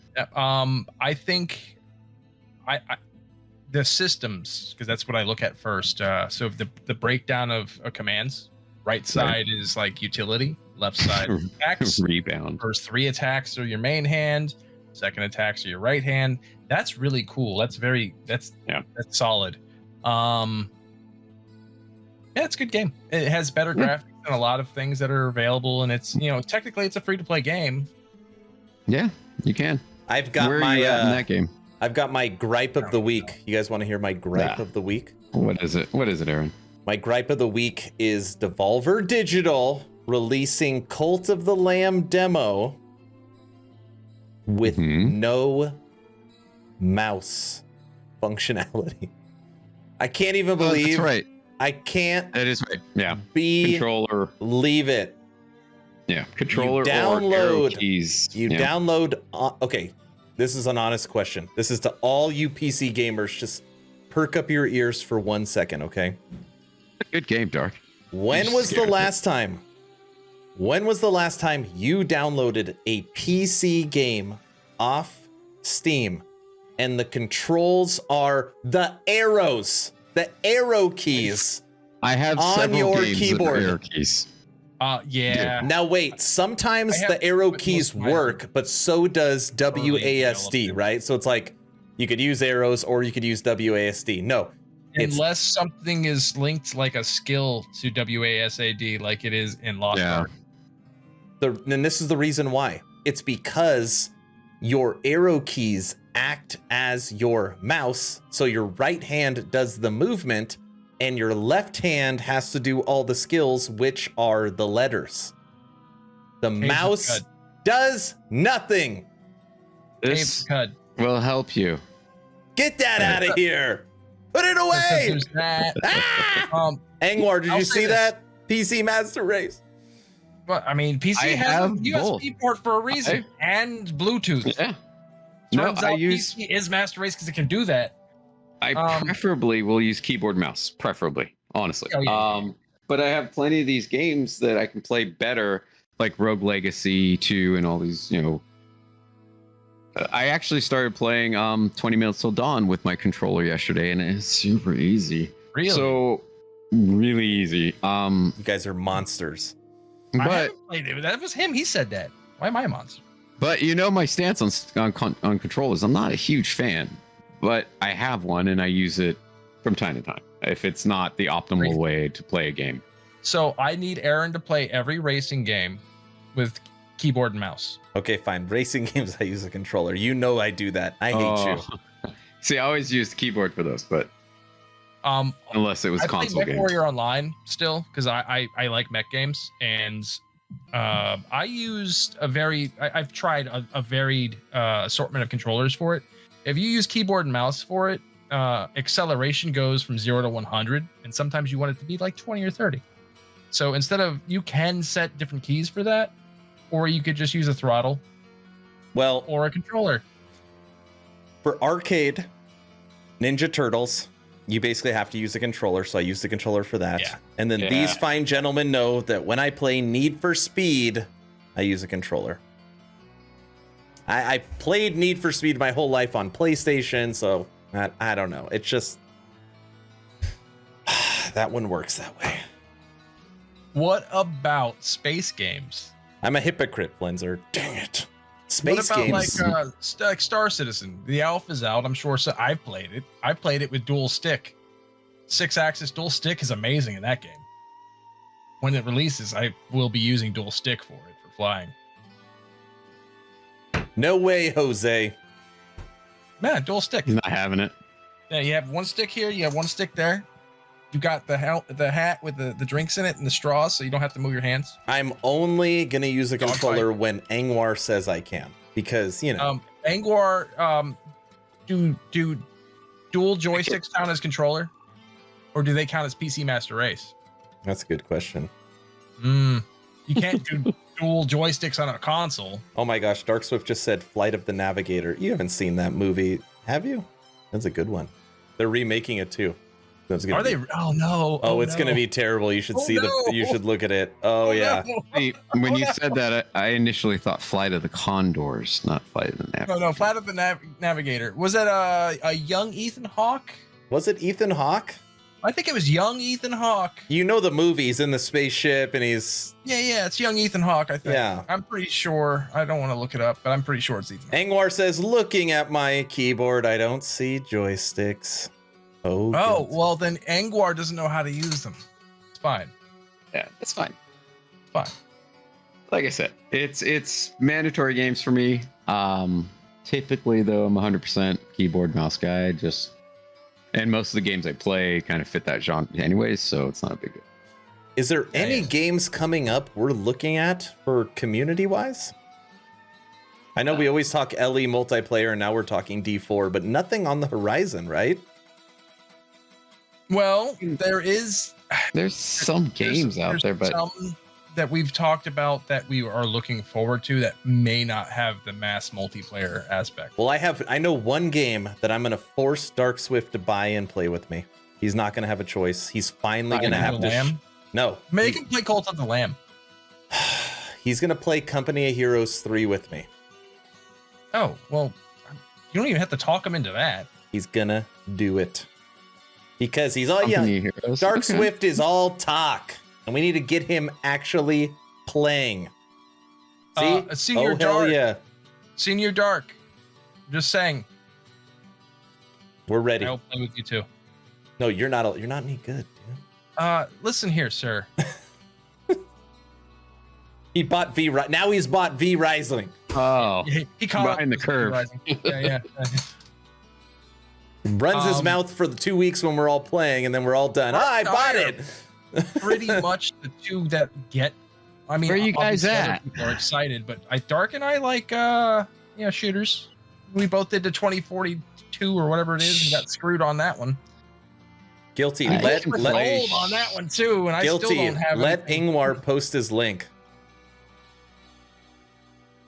I think I the systems, because that's what I look at first. So the breakdown of commands. Right side is like utility. Left side is attacks. Rebound. First 3 attacks are your main hand. Second attacks are your right hand. That's really cool. That's solid. Yeah, it's a good game. It has better graphics than a lot of things that are available, and it's technically it's a free to play game. Yeah, you can. I've got Where my are you at in that game? I've got my gripe of the week. You guys want to hear my gripe of the week? What is it? What is it, Aaron? My gripe of the week is Devolver Digital releasing Cult of the Lamb demo with no mouse functionality. I can't even believe. That's right. I can't. That is right. Yeah. Be Controller. leave it. Yeah. Controller You or arrow download- keys. You yeah. download. Okay, this is an honest question. This is to all you PC gamers. Just perk up your ears for 1 second, okay? Good game, Dark. When was the last time? When was the last time you downloaded a PC game off Steam and the controls are the arrows, the arrow keys? I have on several your games keyboard. That are arrow keys. Yeah. Now wait, sometimes I have the arrow with keys most of my- work, but so does WASD, development. right? So it's like you could use arrows or you could use WASD. No, it's Unless something is linked like a skill to WASD, like it is in Lost Yeah. Ark. and this is the reason why. It's because your arrow keys act as your mouse, so your right hand does the movement and your left hand has to do all the skills, which are the letters. The Caves of mouse Cud. does nothing. Caves This of Cud. will help you. Get that out of here. Put it away. There's that. Ah! Angwar, did I'll you say see this. that? PC Master Race. But I mean, PC I has have a USB port for a reason, and Bluetooth. Yeah. No, Turns I out use. PC is Master Race because it can do that. I um, preferably will use keyboard mouse. Preferably, honestly. Oh, yeah. But I have plenty of these games that I can play better, like Rogue Legacy 2 and all these. I actually started playing 20 Minutes Till Dawn with my controller yesterday, and it's super easy. Really? So really easy. You guys are monsters. I But haven't played it. That was him. He said that. Why am I a monster? my stance on controllers. I'm not a huge fan, but I have one and I use it from time to time. If it's not the optimal Crazy. way to play a game. So I need Aaron to play every racing game with keyboard and mouse. Okay, fine. Racing games, I use a controller. You know I do that. I hate you. See, I always use the keyboard for those, but Um, unless it was I play console Mech games. Warrior Online still because I like mech games, and I used I've tried a varied assortment of controllers for it. If you use keyboard and mouse for it, acceleration goes from 0 to 100, and sometimes you want it to be like 20 or 30. So instead of, you can set different keys for that, or you could just use a throttle Well, or a controller. for arcade Ninja Turtles, you basically have to use a controller, so I use the controller for that. Yeah. And then these fine gentlemen know that when I play Need for Speed, I use a controller. I played Need for Speed my whole life on PlayStation, so I don't know. It's just that one works that way. What about space games? I'm a hypocrite, Flenser. Dang it. Space what about games. like Star Citizen? The alpha's out. I'm sure. So I've played it. I played it with dual stick. 6-axis dual stick is amazing in that game. When it releases, I will be using dual stick for it for flying. No way, Jose. Man, dual stick. He's not having it. Yeah, you have one stick here. You have one stick there. You got the hat with the drinks in it and the straws, so you don't have to move your hands. I'm only gonna use a Dog controller fight. when Angwar says I can, because you know. Angwar, do dual joysticks count as controller, or do they count as PC Master Race? That's a good question. You can't do dual joysticks on a console. Oh my gosh, Dark Swift just said Flight of the Navigator. You haven't seen that movie, have you? That's a good one. They're remaking it too. That's gonna Are they? Oh no! Oh, it's no. gonna be terrible. You should see no. you should look at it. Oh yeah. No. Hey, when Oh, you no. said that, I initially thought Flight of the Condors, not Flight of the Navigator. No, Flight of the Navigator. Was that a young Ethan Hawke? Was it Ethan Hawke? I think it was young Ethan Hawke. You know the movie. He's in the spaceship and he's Yeah, it's young Ethan Hawke, I think. Yeah. I'm pretty sure. I don't want to look it up, but I'm pretty sure it's Ethan Hawke. Angwar says, looking at my keyboard, I don't see joysticks. Oh, Oh, good. well, then Angwar doesn't know how to use them. It's fine. Yeah, that's fine. It's fine. Like I said, it's mandatory games for me. Typically, though, I'm 100% keyboard mouse guy. And most of the games I play kind of fit that genre anyways, so it's not a big deal. Is there any Yeah. games coming up we're looking at for community-wise? I know we always talk LE multiplayer, and now we're talking D4, but nothing on the horizon, right? Well, there's There's some games out there, but some that we've talked about that we are looking forward to that may not have the mass multiplayer aspect. Well, I know one game that I'm gonna force Dark Swift to buy and play with me. He's not gonna have a choice. He's finally gonna have to. Lamb? No, Make him play Cult of the Lamb. he's gonna play Company of Heroes 3 with me. Oh, well, you don't even have to talk him into that. He's gonna do it because he's all Company young. Heroes. Dark Okay. Swift is all talk, and we need to get him actually playing. See? Senior Oh hell Dark. yeah, Senior Dark. Just saying. we're ready. I'll play with you too. No, you're not any good, dude. Listen here, sir. He bought V. Now he's bought V Rising. Oh, He caught up behind the with curve. Rising. Yeah. Runs his mouth for the 2 weeks when we're all playing, and then we're all done. I bought it. Pretty much the two that get. I mean, Where you guys obviously other at? People are excited, but Dark and I like shooters. We both did the 2042 or whatever it is, and got screwed on that one. Guilty. I Let can Old play- on that one too, and I still Guilty. don't have. Let anything. Ingwar post his link.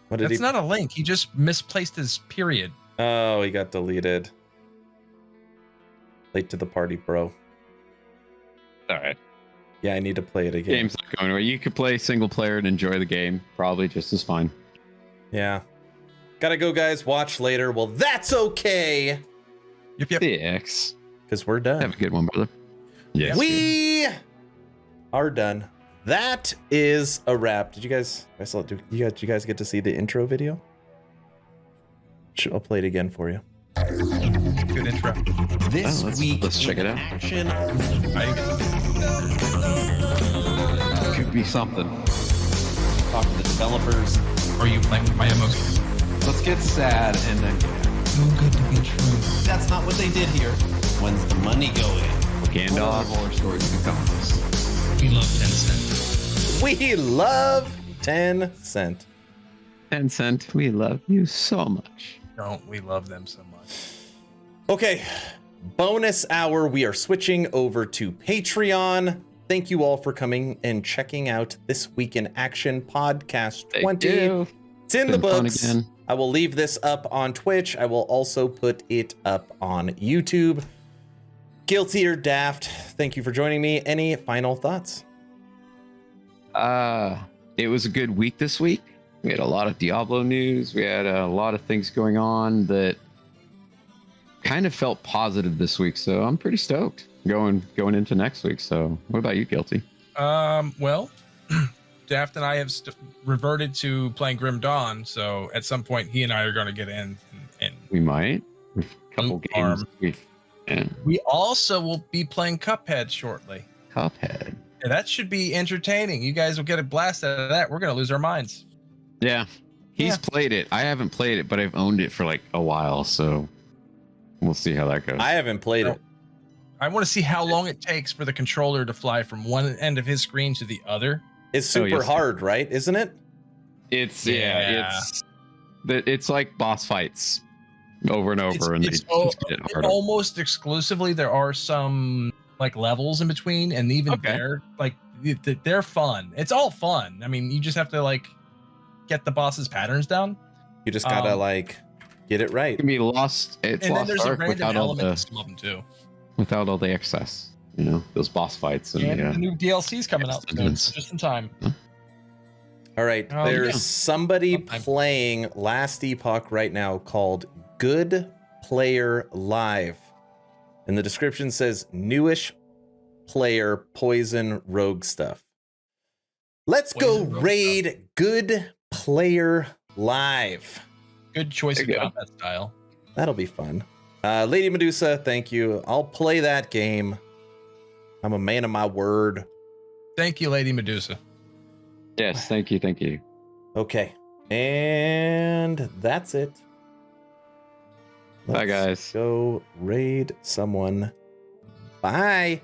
What did That's he? not a link. He just misplaced his period. Oh, he got deleted. Late to the party, bro. all right. Yeah, I need to play it again. Game's not going anywhere. You could play single player and enjoy the game, probably just as fine. Yeah. Gotta go, guys. Watch later. Well, that's okay, Yep. X. because we're done. Have a good one, brother. Yes. We are done. That is a wrap. Did you guys get to see the intro video? I'll play it again for you. Good intro. This Oh, let's- week let's check it in out. action. Could be something. Talk to the developers. Are you playing with my emotions? Let's get sad and then Too good to be true. that's not what they did here. When's the money going? Gandalf. Horror stories become this. We love Tencent. We love 10 Cent. Tencent, we love you so much. Don't we love them so much? Okay, bonus hour, we are switching over to Patreon. Thank you all for coming and checking out This Week in Action Podcast 20. It's in the books. Again. I will leave this up on Twitch. I will also put it up on YouTube. Guilty or Daft, thank you for joining me. Any final thoughts? It was a good week this week. We had a lot of Diablo news. We had a lot of things going on that kind of felt positive this week. So I'm pretty stoked going into next week. So what about you, Guilty? Well, Daft and I have reverted to playing Grim Dawn. So at some point, he and I are going to get in. And we might. With a couple games. We also will be playing Cuphead shortly. Cuphead. Yeah, that should be entertaining. You guys will get a blast out of that. We're going to lose our minds. Yeah. He's played it. I haven't played it, but I've owned it for like a while. So we'll see how that goes. I haven't played it. I want to see how long it takes for the controller to fly from one end of his screen to the other. It's super hard, right? Isn't it? It's like boss fights over and over, and it's almost exclusively. There are some like levels in between, and even there, like they're fun. It's all fun. I mean, you just have to like get the boss's patterns down. You just gotta like get it right. It can be lost. It's and lost then there's a art random without all element to some of them too. Without all the excess, those boss fights and the new DLC's coming out soon, so just in time. All right, there's somebody playing Last Epoch right now called Good Player Live, and the description says newish player poison rogue stuff. Let's go raid Good Player Live. Good choice of combat style. That'll be fun. Lady Medusa, thank you. I'll play that game. I'm a man of my word. Thank you, Lady Medusa. Yes, thank you. Okay, and that's it. Bye, guys. Go raid someone. Bye.